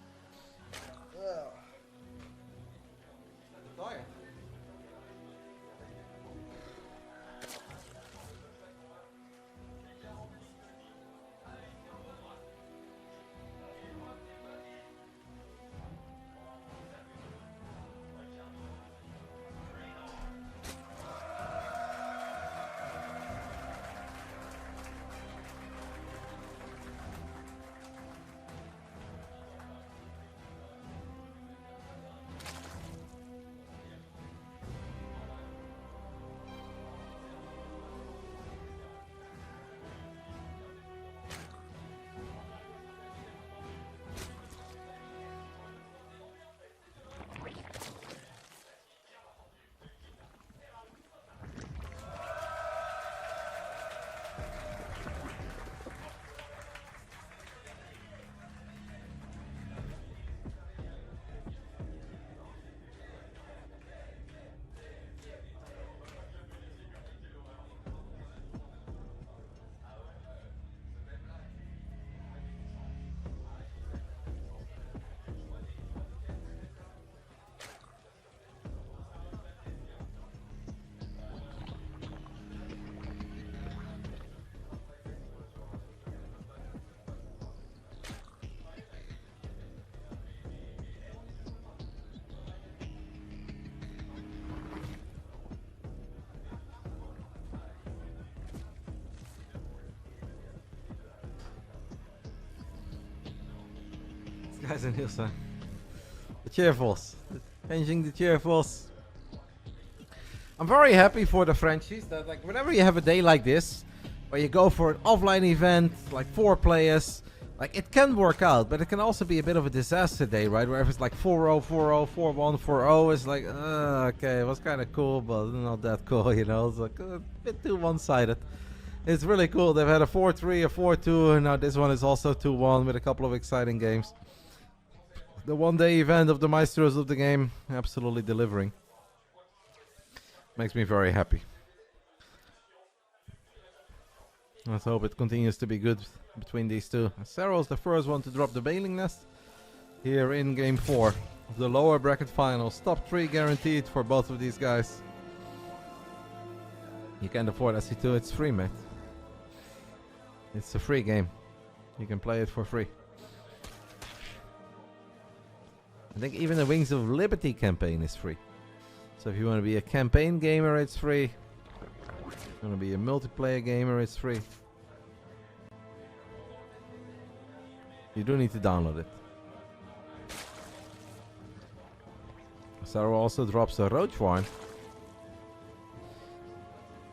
Guys and Hilsa. The cheerfuls. Changing the cheerfuls. I'm very happy for the Frenchies that like whenever you have a day like this, where you go for an offline event, like 4 players, like it can work out, but it can also be a bit of a disaster day, right? Where if it's like 4-0, 4-0, 4-1, 4-0, it's like, okay, it was kind of cool, but not that cool, you know? It's like a bit too one-sided. It's really cool. They've had a 4-3, a 4-2, and now this one is also 2-1 with a couple of exciting games. The one-day event of the Maestros of the game, absolutely delivering. Makes me very happy. Let's hope it continues to be good between these two. Serral's the first one to drop the Bailing Nest here in Game 4 of the lower bracket finals. Top 3 guaranteed for both of these guys. You can't afford SC2, it's free, mate. It's a free game. You can play it for free. I think even the Wings of Liberty campaign is free. So if you want to be a campaign gamer, it's free. If you want to be a multiplayer gamer, it's free. You do need to download it. Serral also drops a Roach Warren.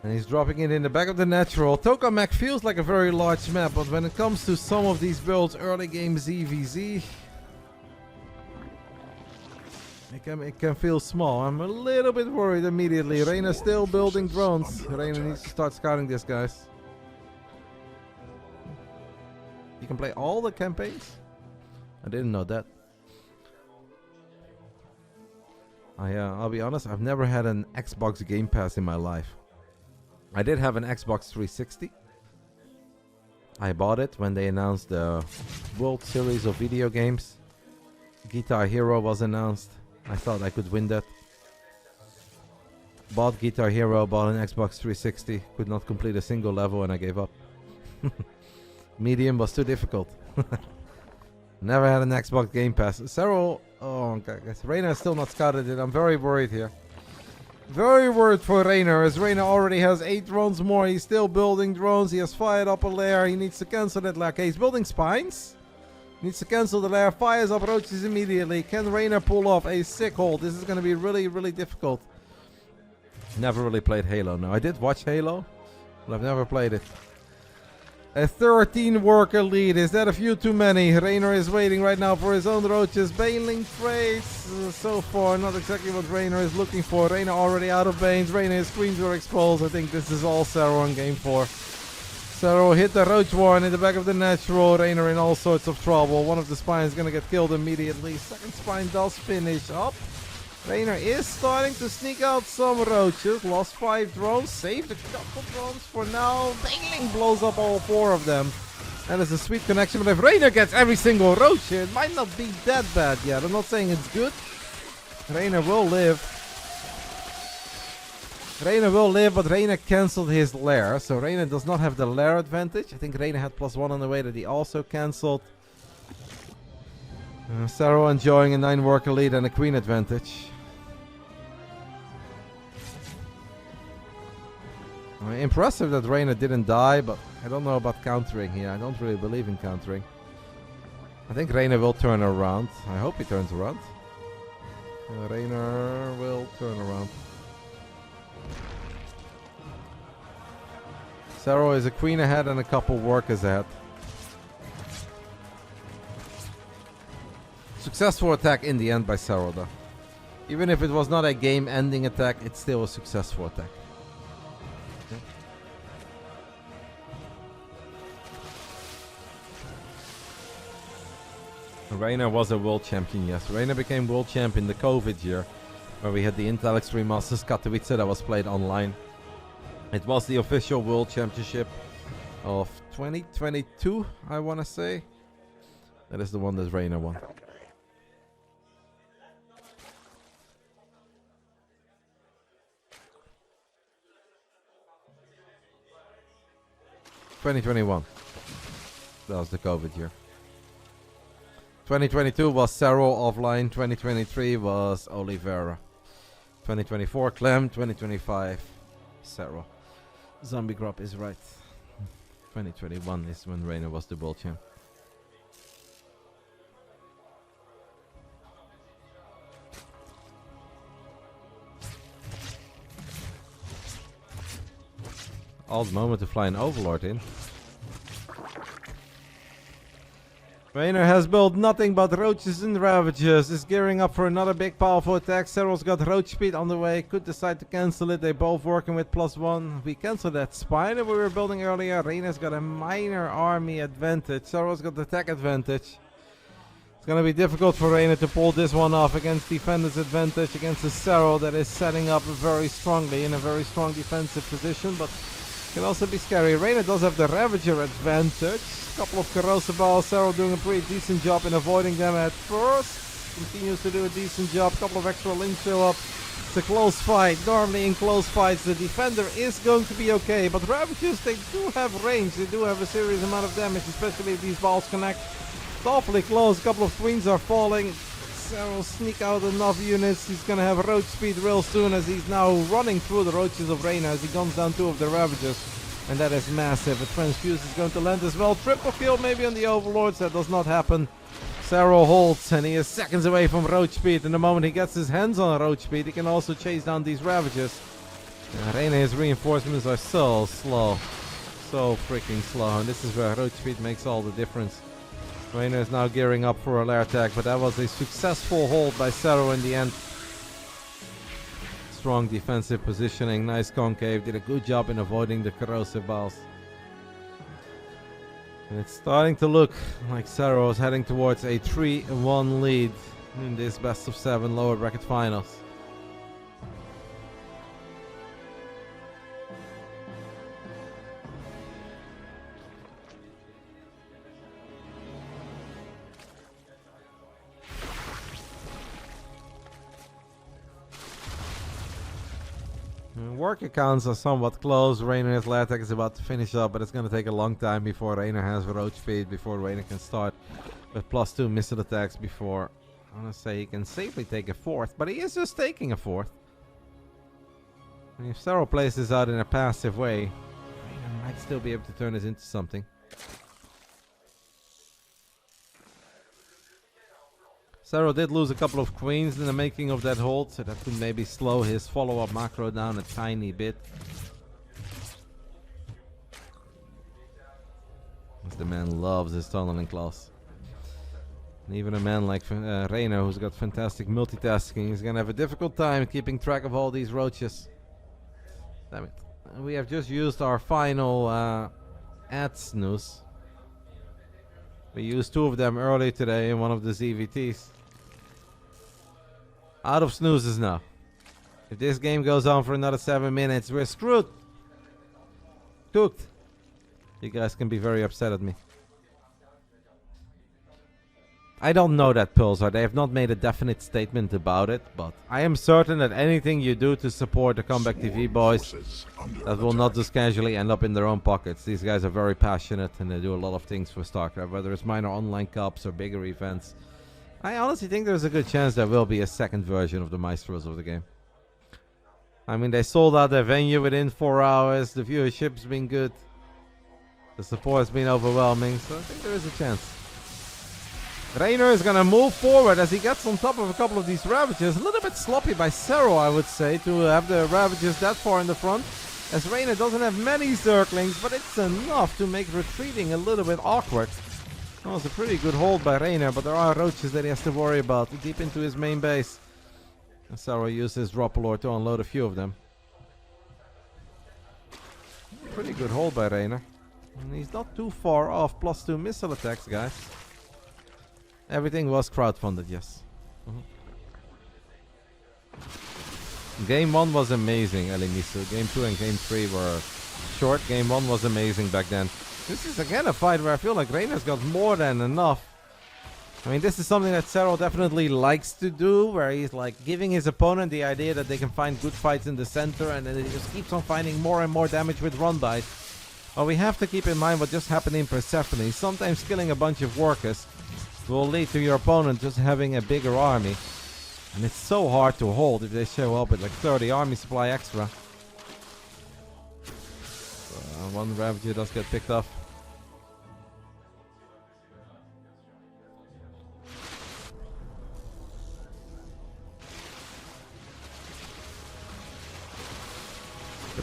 And he's dropping it in the back of the natural. Tokamak feels like a very large map, but when it comes to some of these builds, early game ZVZ, it can feel small. I'm a little bit worried immediately. Reynor's still building drones. Reynor needs to start scouting this, guys. You can play all the campaigns? I didn't know that. I'll be honest, I've never had an Xbox Game Pass in my life. I did have an Xbox 360. I bought it when they announced the World Series of video games. Guitar Hero was announced. I thought I could win that. Bought Guitar Hero, bought an Xbox 360. Could not complete a single level and I gave up. Medium was too difficult. Never had an Xbox Game Pass. Serral, oh guys, Reynor still not scouted it. I'm very worried here. Very worried for Reynor, as Reynor already has 8 drones more. He's still building drones. He has fired up a lair. He needs to cancel that lair. Okay, he's building spines. Needs to cancel the lair. Fires up roaches immediately. Can Reynor pull off a sick hold? This is going to be really, really difficult. Never really played Halo. No, I did watch Halo, but I've never played it. A 13 worker lead. Is that a few too many? Reynor is waiting right now for his own roaches. Bailing trades. So far, not exactly what Reynor is looking for. Reynor already out of banes. Reynor, his queens were exposed. I think this is all Serral in game 4. Serral hit the Roach Warren in the back of the natural. Reynor in all sorts of trouble. One of the spines is going to get killed immediately. Second spine does finish up. Reynor is starting to sneak out some roaches. Lost 5 drones. Saved a couple drones for now. Bailing blows up all 4 of them. That is a sweet connection. But if Reynor gets every single roach here, it might not be that bad yet. I'm not saying it's good. Reynor will live. Reynor will live, but Reynor cancelled his lair. So Reynor does not have the lair advantage. I think Reynor had +1 on the way that he also cancelled. Serral enjoying a 9 worker lead and a queen advantage. Impressive that Reynor didn't die, but I don't know about countering here. I don't really believe in countering. I think Reynor will turn around. I hope he turns around. Reynor will turn around. Serral is a queen ahead and a couple workers ahead. Successful attack in the end by Serral though. Even if it was not a game-ending attack, it's still a successful attack. Reynor was a world champion, yes. Reynor became world champion the COVID year, where we had the Intel Extreme Masters Katowice that was played online. It was the official world championship of 2022, I want to say. That is the one that Reynor won. (2021). That was the COVID year. 2022 was Serral offline. 2023 was Oliveira. 2024 Clem. 2025 Serral. Zombie Grub is right. 2021 is when Reynor was the world champ. odd moment to fly an Overlord in. Reynor has built nothing but roaches and ravages. Is gearing up for another big powerful attack. Serral's got roach speed on the way. Could decide to cancel it. They're both working with +1. We canceled that spider we were building earlier. Reynor's got a minor army advantage. Serral's got the attack advantage. It's going to be difficult for Reynor to pull this one off against defender's advantage against a Serral that is setting up very strongly in a very strong defensive position, but can also be scary. Reynor does have the Ravager advantage. Couple of corrosive balls. Serral doing a pretty decent job in avoiding them at first. Continues to do a decent job. Couple of extra links show up. It's a close fight. Normally in close fights the defender is going to be okay, but Ravagers, they do have range. They do have a serious amount of damage, especially if these balls connect. It's awfully close. A couple of queens are falling. Serral sneak out enough units. He's gonna have roach speed real soon, as he's now running through the roaches of Reynor as he guns down 2 of the Ravagers. And that is massive. A transfuse is going to land as well. Triple kill maybe on the Overlords. That does not happen. Serral holds and he is seconds away from roach speed. And the moment he gets his hands on roach speed, he can also chase down these Ravagers. Reynor's reinforcements are so slow. So freaking slow. And this is where roach speed makes all the difference. Reynor is now gearing up for a lair attack, but that was a successful hold by Serral in the end. Strong defensive positioning, nice concave, did a good job in avoiding the corrosive balls. And it's starting to look like Serral is heading towards a 3-1 lead in this best of 7 lower bracket finals. Work accounts are somewhat close. Reynor's lair attack is about to finish up, but it's going to take a long time before Reynor has roach speed, before Reynor can start with +2 missile attacks, before I want to say he can safely take a 4th, but he is just taking a 4th. And if Serral plays this out in a passive way, Reynor might still be able to turn this into something. Serral did lose a couple of queens in the making of that hold, so that could maybe slow his follow-up macro down a tiny bit. As the man loves his tunneling class. And even a man like Reynor, who's got fantastic multitasking, is going to have a difficult time keeping track of all these roaches. Damn it. We have just used our final ad snooze. We used 2 of them early today in one of the ZVTs. Out of snoozes now. If this game goes on for another 7 minutes, we're screwed. Cooked. You guys can be very upset at me. I don't know that, Pulsar. They have not made a definite statement about it, but I am certain that anything you do to support the Comeback TV boys, that will not just casually end up in their own pockets. These guys are very passionate and they do a lot of things for Starcraft, whether it's minor online cups or bigger events. I honestly think there's a good chance there will be a second version of the Maestros of the game. I mean, they sold out their venue within 4 hours. The viewership's been good. The support's been overwhelming, so I think there is a chance. Reynor is going to move forward as he gets on top of a couple of these Ravagers. A little bit sloppy by Serral, I would say, to have the Ravagers that far in the front. As Reynor doesn't have many Zerglings, but it's enough to make retreating a little bit awkward. Well, it's a pretty good hold by Reynor, but there are roaches that he has to worry about deep into his main base. And Serral used his Dropalord to unload a few of them. Pretty good hold by Reynor. And he's not too far off +2 missile attacks, guys. Everything was crowdfunded, yes. Game 1 was amazing, Elimisu. Game 2 and Game 3 were short. Game 1 was amazing back then. This is again a fight where I feel like Reynor's got more than enough. I mean, this is something that Serral definitely likes to do, where he's like giving his opponent the idea that they can find good fights in the center, and then he just keeps on finding more and more damage with run bite. But we have to keep in mind what just happened in Persephone. Sometimes killing a bunch of workers will lead to your opponent just having a bigger army. And it's so hard to hold if they show up with like 30 army supply extra. One Ravager does get picked off.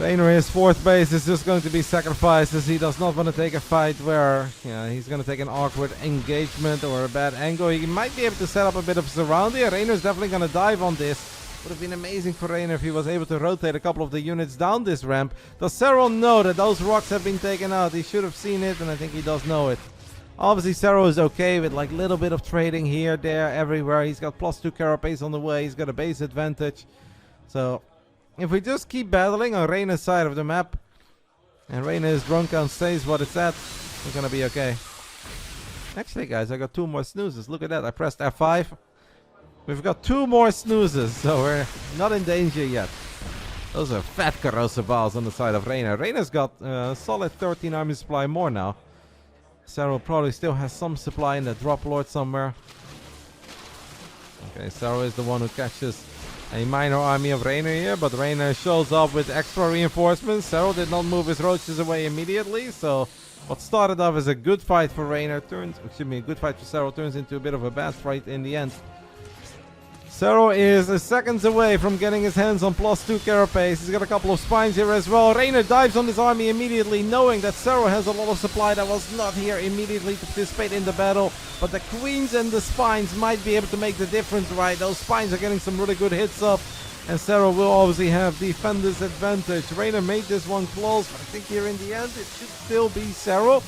Reynor, his fourth base is just going to be sacrificed as he does not want to take a fight where he's going to take an awkward engagement or a bad angle. He might be able to set up a bit of surround here. Reynor's definitely going to dive on this. Would have been amazing for Reynor if he was able to rotate a couple of the units down this ramp. Does Serral know that those rocks have been taken out? He should have seen it, and I think he does know it. Obviously, Serral is okay with like little bit of trading here, there, everywhere. He's got +2 carapace on the way. He's got a base advantage. So if we just keep battling on Reynor's side of the map, and Reynor's drone count stays what it's at, we're gonna be okay. Actually, guys, I got 2 more snoozes. Look at that. I pressed F5. We've got 2 more snoozes, so we're not in danger yet. Those are fat corrosive balls on the side of Reynor. Reynor's got a solid 13 army supply more now. Serral probably still has some supply in the drop lord somewhere. Okay, Serral is the one who catches a minor army of Reynor here, but Reynor shows up with extra reinforcements. Serral did not move his roaches away immediately, so what started off as a good fight for Reynor a good fight for Serral turns into a bit of a bad fight in the end. Serral is seconds away from getting his hands on +2 carapace. He's got a couple of spines here as well. Reynor dives on this army immediately, knowing that Serral has a lot of supply that was not here immediately to participate in the battle. But the queens and the spines might be able to make the difference, right? Those spines are getting some really good hits up, and Serral will obviously have defender's advantage. Reynor made this one close, but I think here in the end it should still be Serral.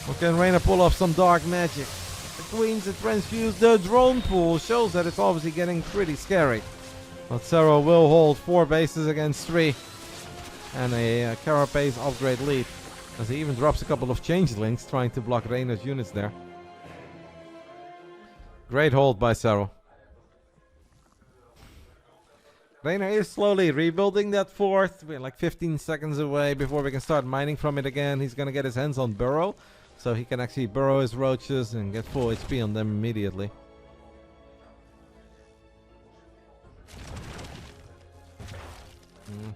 Or can Reynor pull off some dark magic? The queens that transfuse the drone pool shows that it's obviously getting pretty scary. But Serral will hold 4 bases against 3 and a carapace upgrade lead, as he even drops a couple of changelings trying to block Reynor's units there. Great hold by Serral. Reynor is slowly rebuilding that fort. We're like 15 seconds away before we can start mining from it again. He's gonna get his hands on Burrow, so he can actually burrow his roaches and get full HP on them immediately.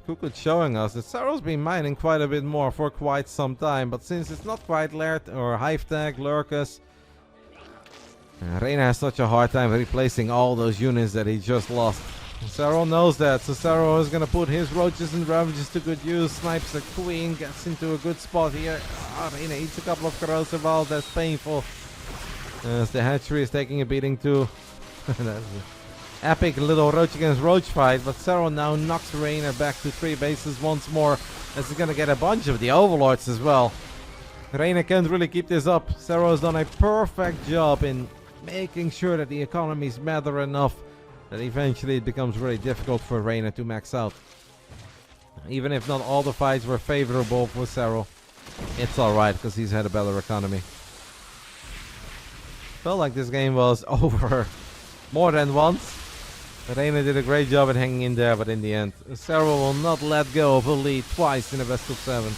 Kukud showing us that Serral's been mining quite a bit more for quite some time, but since it's not quite Laird or Hive Tag, Lurkus, Reynor has such a hard time replacing all those units that he just lost. Serral knows that, so Serral is going to put his roaches and ravages to good use. Snipes the queen, gets into a good spot here. Reynor eats a couple of corrosive balls, that's painful. As the hatchery is taking a beating too. That's an epic little roach against roach fight, but Serral now knocks Reynor back to 3 bases once more, as he's going to get a bunch of the overlords as well. Reynor can't really keep this up. Serral has done a perfect job in making sure that the economies matter enough that eventually it becomes really difficult for Reynor to max out. Even if not all the fights were favorable for Serral, it's alright because he's had a better economy. Felt like this game was over more than once. Reynor did a great job at hanging in there, but in the end, Serral will not let go of a lead twice in a best of 7.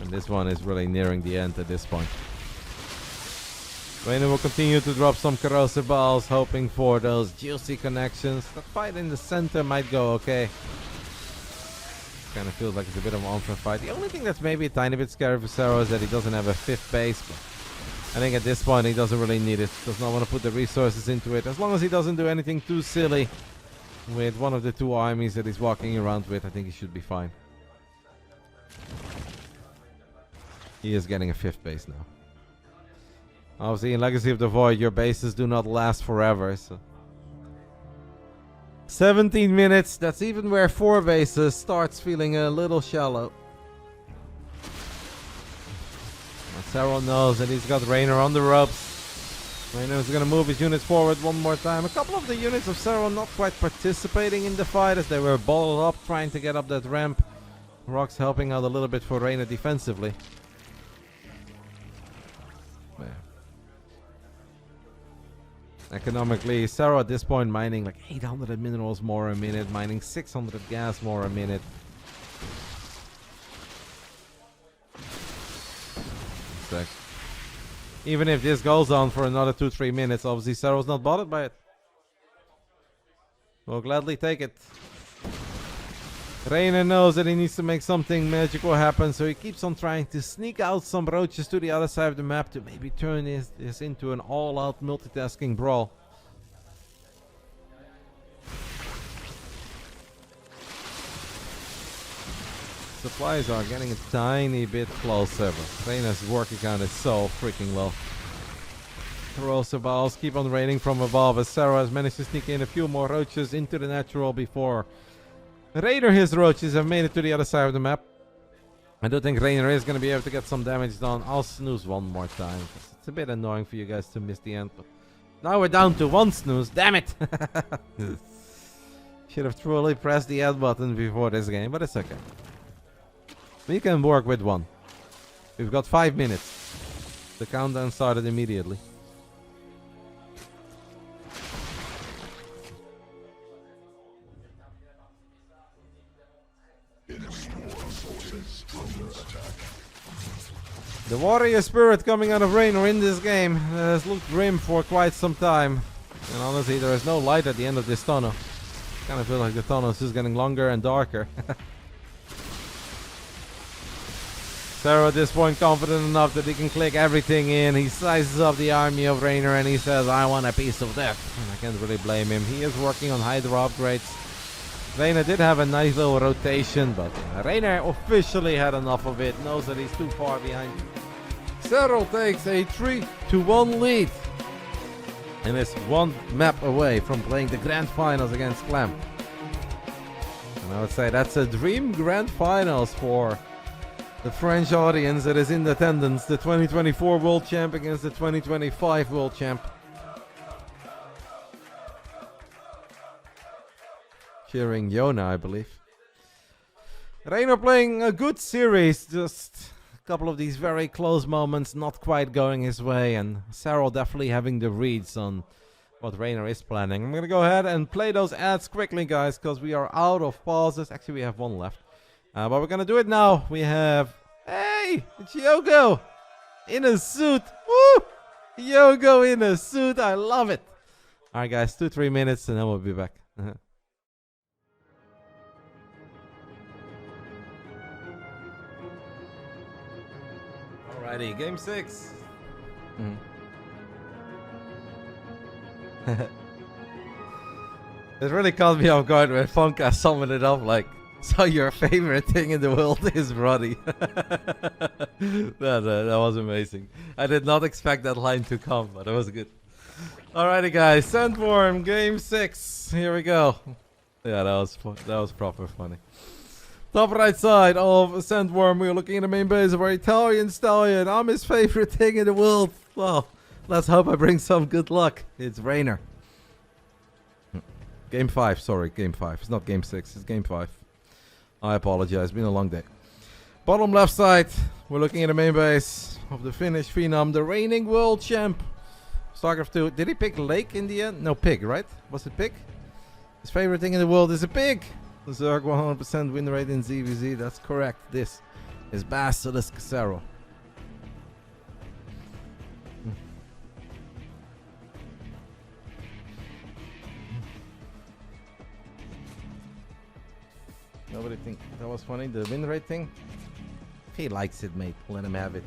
And this one is really nearing the end at this point. Reynor will continue to drop some corrosive balls, hoping for those juicy connections. That fight in the center might go okay. Kind of feels like it's a bit of an unfair fight. The only thing that's maybe a tiny bit scary for Serral is that he doesn't have a 5th base. But I think at this point he doesn't really need it. Does not want to put the resources into it. As long as he doesn't do anything too silly with one of the 2 armies that he's walking around with, I think he should be fine. He is getting a 5th base now. Obviously, in Legacy of the Void, your bases do not last forever. So 17 minutes, that's even where 4 bases starts feeling a little shallow. But Serral knows that he's got Reynor on the ropes. Reynor is going to move his units forward one more time. A couple of the units of Serral not quite participating in the fight as they were balled up trying to get up that ramp. Rock's helping out a little bit for Reynor defensively. Economically, Serral at this point mining like 800 minerals more a minute, mining 600 gas more a minute. Even if this goes on for another 2-3 minutes, obviously Serral's not bothered by it. We'll gladly take it. Reynor knows that he needs to make something magical happen, so he keeps on trying to sneak out some roaches to the other side of the map to maybe turn this into an all-out multitasking brawl. supplies are getting a tiny bit closer. Reynor's work account is so freaking low. Corrosive balls keep on raining from above as Serral has managed to sneak in a few more roaches into the natural before Reynor, his roaches, have made it to the other side of the map. I do think Reynor is going to be able to get some damage done. I'll snooze one more time. It's a bit annoying for you guys to miss the end. But now we're down to one snooze. Damn it! Should have truly pressed the end button before this game, but it's okay. We can work with one. We've got 5 minutes. The countdown started immediately. The warrior spirit coming out of Reynor in this game has looked grim for quite some time. And honestly, there is no light at the end of this tunnel. Kind of feel like the tunnel is just getting longer and darker. Serral at this point confident enough that he can click everything in. He sizes up the army of Reynor and he says, I want a piece of that. And I can't really blame him. He is working on Hydra upgrades. Reynor did have a nice little rotation, but Reynor officially had enough of it. Knows that he's too far behind. Serral takes a 3-1 lead. And is one map away from playing the Grand Finals against Clem. And I would say that's a dream Grand Finals for the French audience that is in attendance. The 2024 World Champ against the 2025 World Champ. Cheering Yona, I believe. Reynor playing a good series, just a couple of these very close moments not quite going his way, and Serral definitely having the reads on what Reynor is planning. I'm gonna go ahead and play those ads quickly, guys, because we are out of pauses. Actually, we have one left, but we're gonna do it now. We have, hey, it's Yogo in a suit. Woo! Yogo in a suit, I love it. All right, guys, 2-3 minutes, and then we'll be back. Alrighty, game 6. It really caught me off guard when Funka summoned it up like, so your favorite thing in the world is Roddy. that was amazing. I did not expect that line to come, but it was good. Alrighty, guys, Sandworm, game 6. Here we go. Yeah, that was proper funny. Top right side of Sandworm, we're looking at the main base of our Italian stallion. I'm his favorite thing in the world. Well, let's hope I bring some good luck. It's Reynor. Game 5, sorry, game 5. It's not game 6, it's game 5. I apologize, it's been a long day. Bottom left side, we're looking at the main base of the Finnish Phenom, the reigning world champ. Starcraft 2. Did he pick Lake in the end? No, pig, right? Was it pig? His favorite thing in the world is a pig. Zerg 100% win rate in ZVZ. That's correct. This is Basilisk Serral. Nobody think that was funny? The win rate thing? If he likes it, mate, let him have it.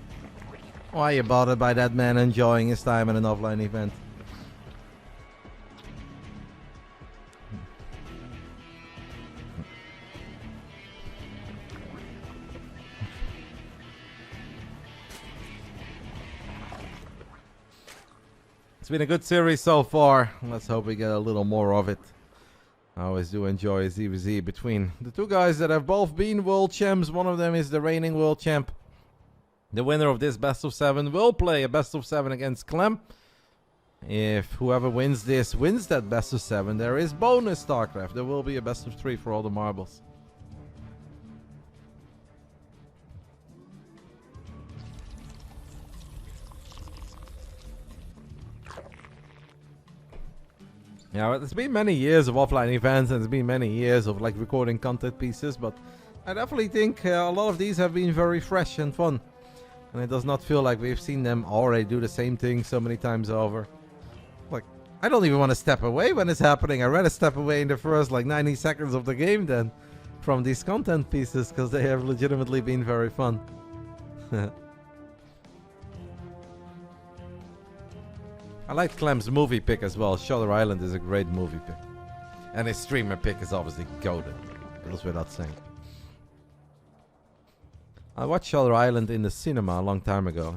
Why are you bothered by that man enjoying his time at an offline event? It's been a good series so far. Let's hope we get a little more of it. I always do enjoy a ZVZ between the two guys that have both been world champs. One of them is the reigning world champ. The winner of this best of 7 will play a best of 7 against Clem. If whoever wins this wins that best of 7, there is bonus Starcraft. There will be a best of 3 for all the marbles. Yeah, it's been many years of offline events and it's been many years of like recording content pieces, but I definitely think a lot of these have been very fresh and fun. And it does not feel like we've seen them already do the same thing so many times over. Like, I don't even want to step away when it's happening. I'd rather step away in the first like 90 seconds of the game than from these content pieces, because they have legitimately been very fun. I like Clem's movie pick as well. Shutter Island is a great movie pick. And his streamer pick is obviously goated. Goes without saying. I watched Shutter Island in the cinema a long time ago.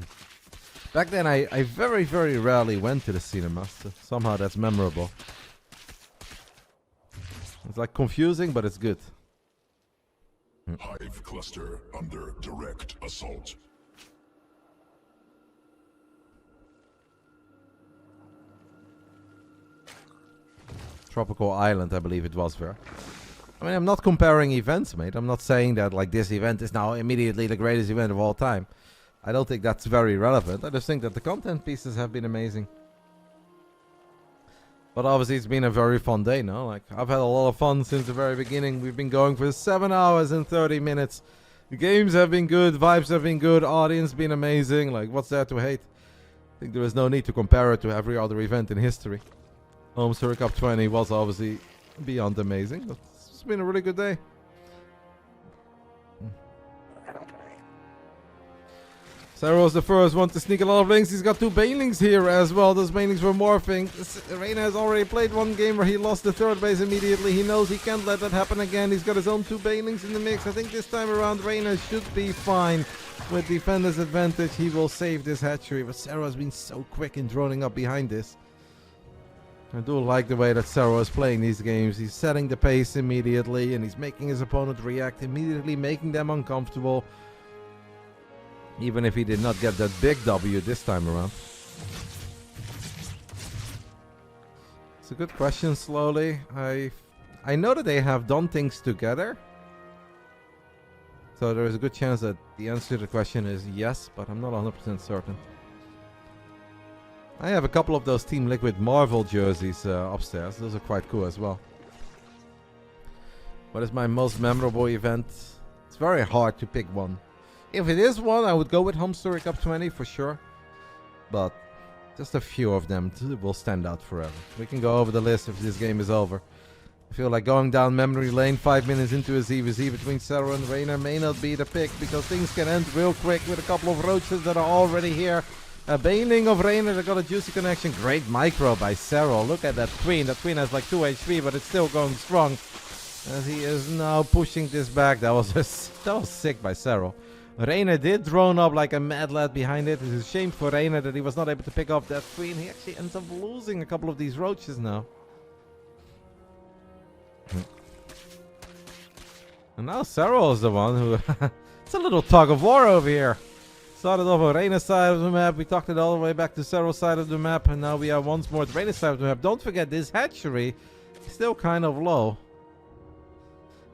Back then, I very, very rarely went to the cinema, so somehow that's memorable. It's like confusing, but it's good. Hive cluster under direct assault. Tropical Island, I believe it was there. I mean, I'm not comparing events, mate. I'm not saying that like this event is now immediately the greatest event of all time. I don't think that's very relevant. I just think that the content pieces have been amazing. But obviously it's been a very fun day, no? Like, I've had a lot of fun since the very beginning. We've been going for 7 hours and 30 minutes. The games have been good, vibes have been good, audience been amazing. Like, what's there to hate? I think there is no need to compare it to every other event in history. Serral Cup 20 was obviously beyond amazing. It's been a really good day. Serral was the first one to sneak a lot of links. He's got 2 banelings here as well. Those banelings were morphing. Reynor has already played one game where he lost the third base immediately. He knows he can't let that happen again. He's got his own 2 banelings in the mix. I think this time around Reynor should be fine. With defender's advantage, he will save this hatchery. But Serral has been so quick in droning up behind this. I do like the way that Serral is playing these games. He's setting the pace immediately and he's making his opponent react immediately, making them uncomfortable. Even if he did not get that big W this time around. It's a good question, slowly. I know that they have done things together. So there is a good chance that the answer to the question is yes, but I'm not 100% certain. I have a couple of those Team Liquid Marvel jerseys upstairs. Those are quite cool as well. What is my most memorable event? It's very hard to pick one. If it is one, I would go with Serral Cup 20 for sure. But just a few of them will stand out forever. We can go over the list if this game is over. I feel like going down memory lane 5 minutes into a ZvZ between Serral and Reynor may not be the pick, because things can end real quick with a couple of roaches that are already here. A baneling of Reynor that got a juicy connection. Great micro by Serral. Look at that queen. That queen has like 2 HP, but it's still going strong. As he is now pushing this back. That was sick by Serral. Reynor did drone up like a mad lad behind it. It's a shame for Reynor that he was not able to pick up that queen. He actually ends up losing a couple of these roaches now. And now Serral is the one who... It's a little tug of war over here. Started off on Reynor's side of the map. We talked it all the way back to Serral's side of the map. And now we are once more at Reynor's side of the map. Don't forget, this hatchery is still kind of low.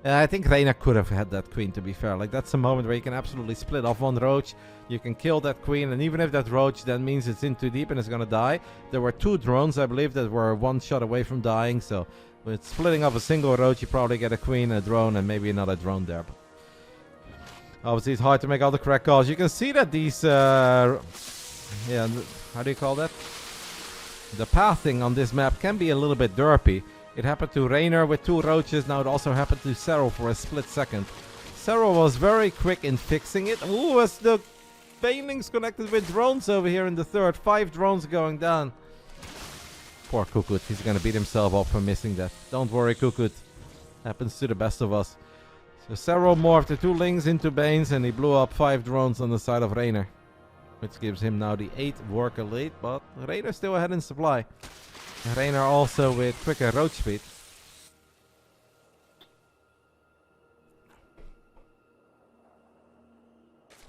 I think Reynor could have had that queen, to be fair. Like, that's a moment where you can absolutely split off one roach. You can kill that queen, and even if that roach then means it's in too deep and it's gonna die. There were 2 drones, I believe, that were 1 shot away from dying. So with splitting off a single roach, you probably get a queen, a drone, and maybe another drone there. But obviously, it's hard to make all the correct calls. You can see that these, how do you call that? The pathing on this map can be a little bit derpy. It happened to Reynor with 2 roaches. Now it also happened to Serral for a split second. Serral was very quick in fixing it. Ooh, as the banelings connected with drones over here in the third. 5 drones going down. Poor Kukut. He's gonna beat himself up for missing that. Don't worry, Kukut. Happens to the best of us. So Serral morphed the 2 lings into Banes and he blew up 5 drones on the side of Reynor. Which gives him now the 8 worker lead, but Reynor still ahead in supply. Reynor also with quicker roach speed.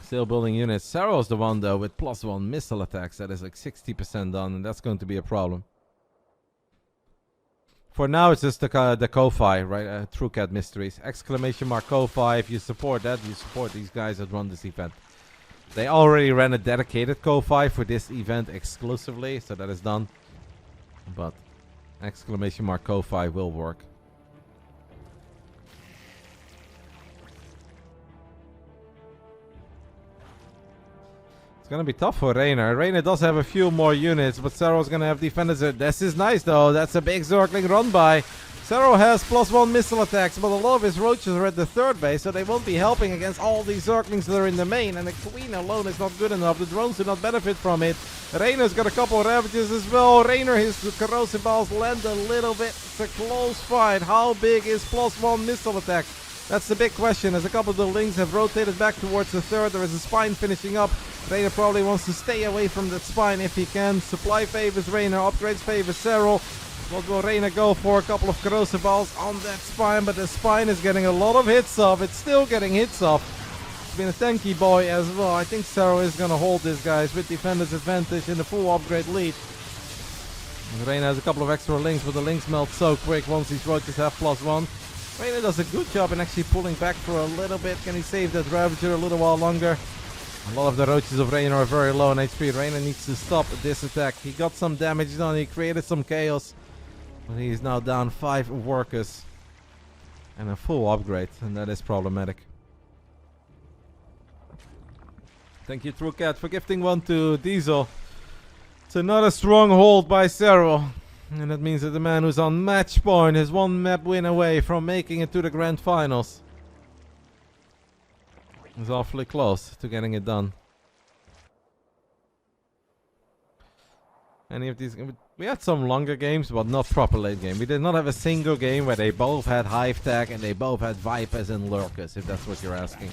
Still building units. Serral's the one though with +1 missile attacks. That is like 60% done, and that's going to be a problem. For now, it's just the Ko-Fi, right? True Cat Mysteries. Exclamation mark Ko-Fi. If you support that, you support these guys that run this event. They already ran a dedicated Ko-Fi for this event exclusively, so that is done. But exclamation mark Ko-Fi will work. It's gonna be tough for Reynor. Reynor does have a few more units, but Serral's gonna have defenders. This is nice though. That's a big Zergling run by. Serral has +1 missile attacks, but a lot of his roaches are at the third base, so they won't be helping against all these Zerglings that are in the main, and the queen alone is not good enough. The drones do not benefit from it. Reynor's got a couple of ravages as well. Reynor, his corrosive balls land a little bit. It's a close fight. How big is +1 missile attack? That's the big question, as a couple of the Lings have rotated back towards the third. There is a spine finishing up. Reynor probably wants to stay away from that spine if he can. Supply favors Reynor, upgrades favors Serral. What will Reynor go for? A couple of corrosive balls on that spine, but the spine is getting a lot of hits off. It's still getting hits off. It's been a tanky boy as well. I think Serral is going to hold this, guys, with defender's advantage in the full upgrade lead. Reynor has a couple of extra links, but the links melt so quick once these roaches have +1. Reynor does a good job in actually pulling back for a little bit. Can he save that Ravager a little while longer? A lot of the roaches of Reynor are very low in HP. Reynor needs to stop this attack. He got some damage done, he created some chaos. But he's now down 5 workers. And a full upgrade, and that is problematic. Thank you, True Cat, for gifting one to Diesel. It's another strong hold by Serral. And that means that the man who's on match point is 1 map win away from making it to the grand finals. He's awfully close to getting it done. Any of these... We had some longer games, but not proper late game. We did not have a single game where they both had Hive Tag and they both had Vipers and Lurkers, if that's what you're asking.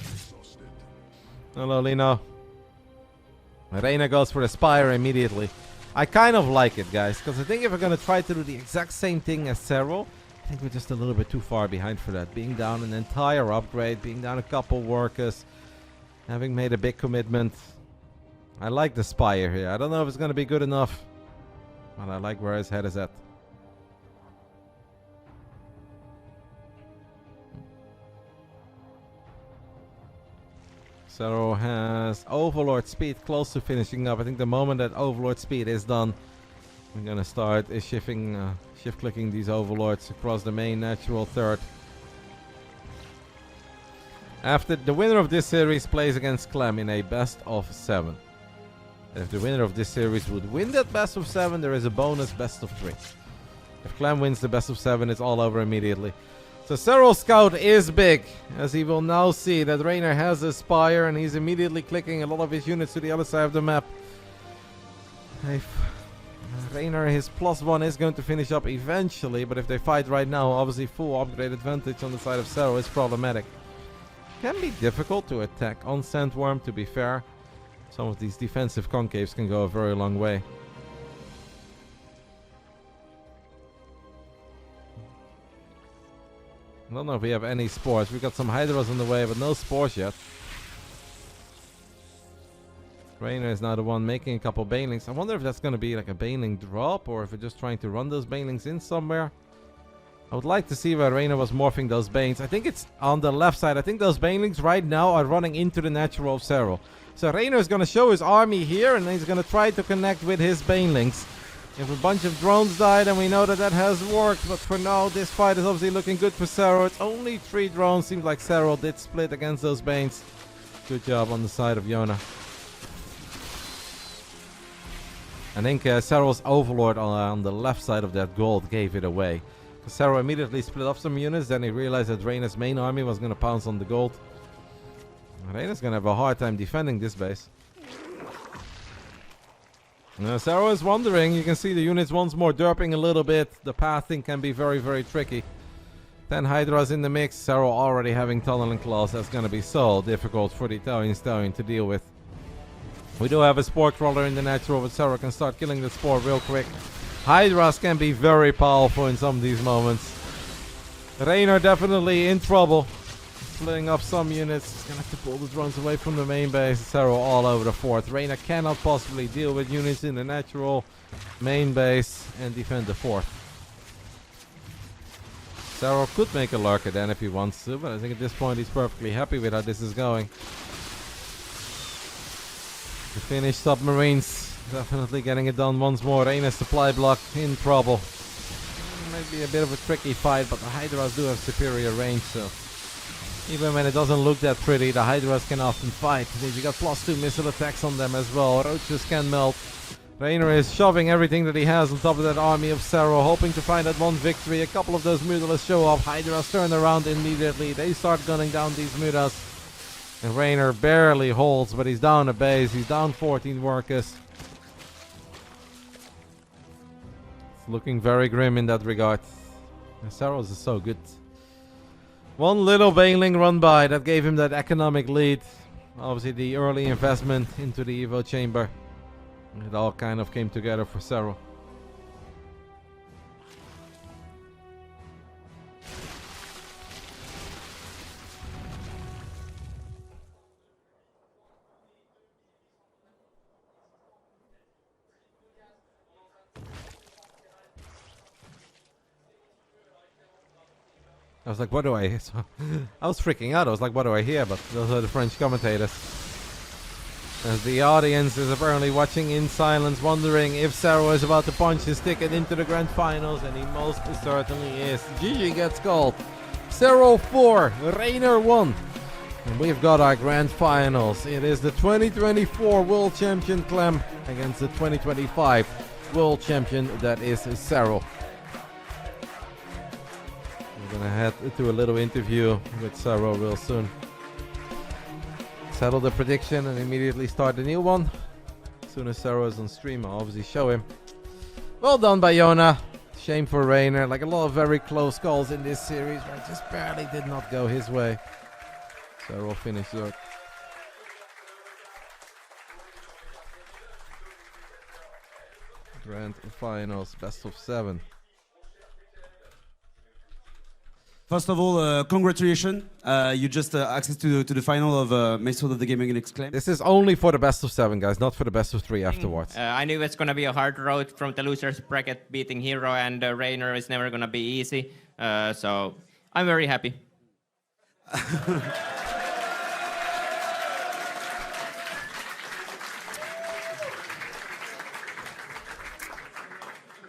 Hello, Lino. Reynor goes for the Spire immediately. I kind of like it, guys, because I think if we're going to try to do the exact same thing as Serral, I think we're just a little bit too far behind for that. Being down an entire upgrade, being down a couple workers, having made a big commitment. I like the Spire here. I don't know if it's going to be good enough, but I like where his head is at. Serral has Overlord speed close to finishing up. I think the moment that Overlord speed is done, we're gonna start shift clicking these Overlords across the main natural third. After the winner of this series plays against Clem in a best of 7. If the winner of this series would win that best of 7, there is a bonus best of 3. If Clem wins the best of 7, it's all over immediately. So Serral Scout is big, as he will now see that Reynor has a Spire and he's immediately clicking a lot of his units to the other side of the map. If Reynor, his +1 is going to finish up eventually, but if they fight right now, obviously full upgrade advantage on the side of Serral is problematic. Can be difficult to attack on Sandworm, to be fair. Some of these defensive concaves can go a very long way. I don't know if we have any spores. We got some Hydras on the way, but no spores yet. Reynor is now the one making a couple Banelings. I wonder if that's going to be like a Baneling drop, or if we're just trying to run those Banelings in somewhere. I would like to see where Reynor was morphing those Banes. I think it's on the left side. I think those Banelings right now are running into the natural of Serral. So Reynor is going to show his army here, and he's going to try to connect with his Banelings. If a bunch of drones die, then we know that that has worked. But for now, this fight is obviously looking good for Serral. It's only 3 drones. Seems like Serral did split against those Banes. Good job on the side of Yona. I think Serral's Overlord on the left side of that gold gave it away. Serral immediately split up some units. Then he realized that Reynor's main army was going to pounce on the gold. Reynor's going to have a hard time defending this base. Serral is wondering. You can see the units once more derping a little bit. The pathing can be very, very tricky. 10 Hydras in the mix. Serral already having Tunneling Claws. That's going to be so difficult for the Italian Stallion to deal with. We do have a Spore Crawler in the natural, but Serral can start killing the Spore real quick. Hydras can be very powerful in some of these moments. Reynor definitely in trouble. Splitting up some units. He's going to have to pull the drones away from the main base. Serral all over the fourth. Reynor cannot possibly deal with units in the natural main base and defend the fourth. Serral could make a lurker then if he wants to, but I think at this point he's perfectly happy with how this is going. The Finnish submarines definitely getting it done once more. Reynor's supply block in trouble. Might be a bit of a tricky fight, but the Hydras do have superior range, so even when it doesn't look that pretty, the Hydras can often fight. You got +2 missile attacks on them as well. Roaches can melt. Reynor is shoving everything that he has on top of that army of Serral, hoping to find that one victory. A couple of those Mutalas show up. Hydras turn around immediately. They start gunning down these Mutas. And Reynor barely holds, but he's down a base. He's down 14 workers. It's looking very grim in that regard. Serral is so good. One little bailing run by that gave him that economic lead. Obviously the early investment into the Evo chamber. It all kind of came together for Serral. I was like, what do I hear? So, I was freaking out. I was like, what do I hear? But those are the French commentators. As the audience is apparently watching in silence, wondering if Serral is about to punch his ticket into the grand finals, and he most certainly is. GG gets called. Serral 4, Reynor 1. And we've got our grand finals. It is the 2024 World Champion Clem against the 2025 World Champion, that is Serral. We're gonna head to a little interview with Serral real soon. Settle the prediction and immediately start the new one. As soon as Serral is on stream, I'll obviously show him. Well done by Yona. Shame for Reynor. Like a lot of very close calls in this series, right? Just barely did not go his way. Serral finished third. Grand finals, best of 7. First of all, congratulations. You just access to the final of Maestros of the Game against Clem. This is only for the best of 7, guys, not for the best of 3 afterwards. I knew it's going to be a hard road from the losers bracket. Beating Hero and Reynor is never going to be easy. So I'm very happy.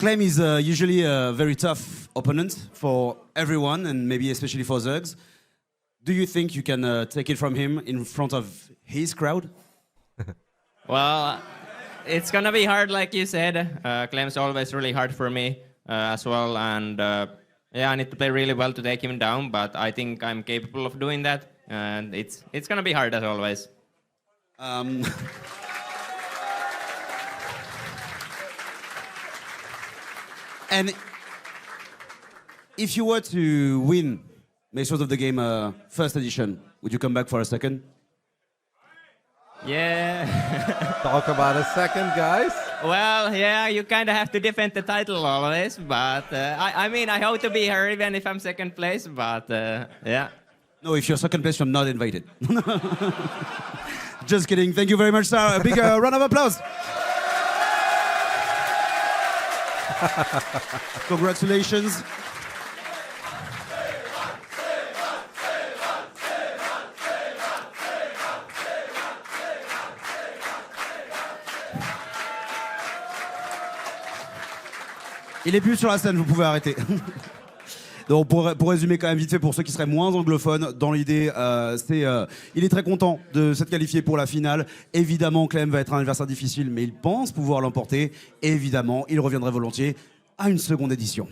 Clem is usually a very tough opponent for everyone, and maybe especially for Zergs. Do you think you can take it from him in front of his crowd? Well, it's going to be hard, like you said. Clem's always really hard for me as well. And yeah, I need to play really well to take him down, but I think I'm capable of doing that. And it's going to be hard as always. And if you were to win Maestros of the Game first edition, would you come back for a second? Yeah. Talk about a second, guys. Well, yeah, you kind of have to defend the title always, but I mean, I hope to be here even if I'm second place, but yeah. No, if you're second place, you're not invited. Just kidding. Thank you very much, sir. A big round of applause. Congratulations. Il est plus sur la scène, vous pouvez arrêter. Donc pour résumer quand même vite fait pour ceux qui seraient moins anglophones, dans l'idée, il est très content de s'être qualifié pour la finale. Évidemment, Clem va être un adversaire difficile, mais il pense pouvoir l'emporter. Évidemment, il reviendrait volontiers à une seconde édition.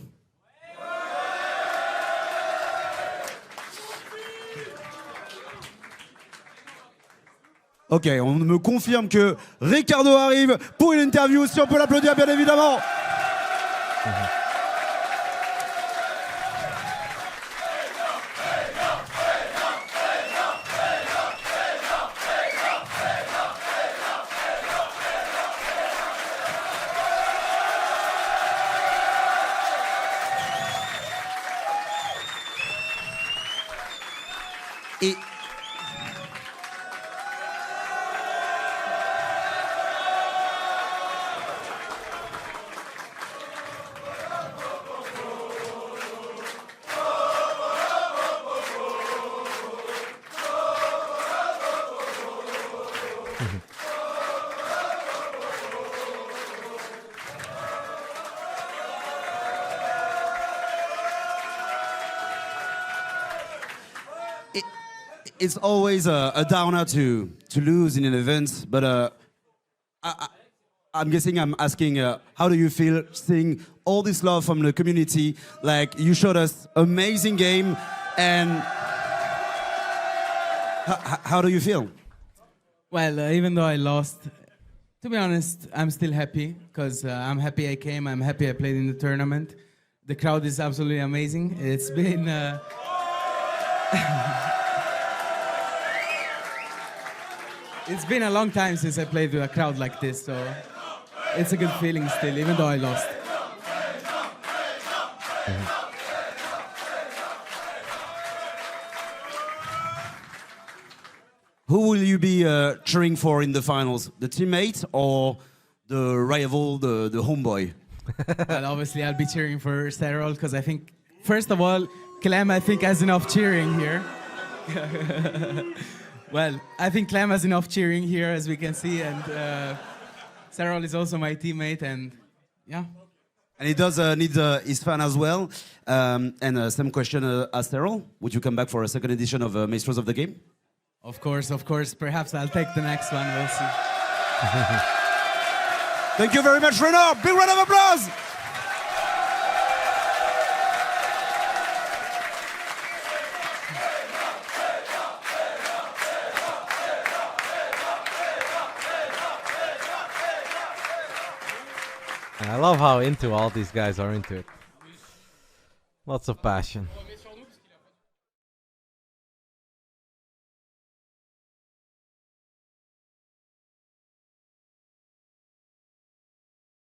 Ok, on me confirme que Ricardo arrive pour une interview, si on peut l'applaudir bien évidemment. Et it's always a downer to lose in an event, but I'm guessing I'm asking, how do you feel seeing all this love from the community? Like, you showed us amazing game, and how do you feel? Well, even though I lost, to be honest, I'm still happy, because I'm happy I came, I'm happy I played in the tournament. The crowd is absolutely amazing. It's been... It's been a long time since I played with a crowd like this, so it's a good feeling still, even though I lost. Who will you be cheering for in the finals? The teammate or the rival, the homeboy? Well, obviously, I'll be cheering for Serral because I think, first of all, Clem, I think, has enough cheering here. Well, I think Clem has enough cheering here, as we can see, and Serral is also my teammate, and yeah. And he does need his fan as well. And same question as Serral. Would you come back for a second edition of Maestros of the Game? Of course, of course. Perhaps I'll take the next one. We'll see. Thank you very much, Reynor. Big round of applause. And I love how into all these guys are into it. Lots of passion.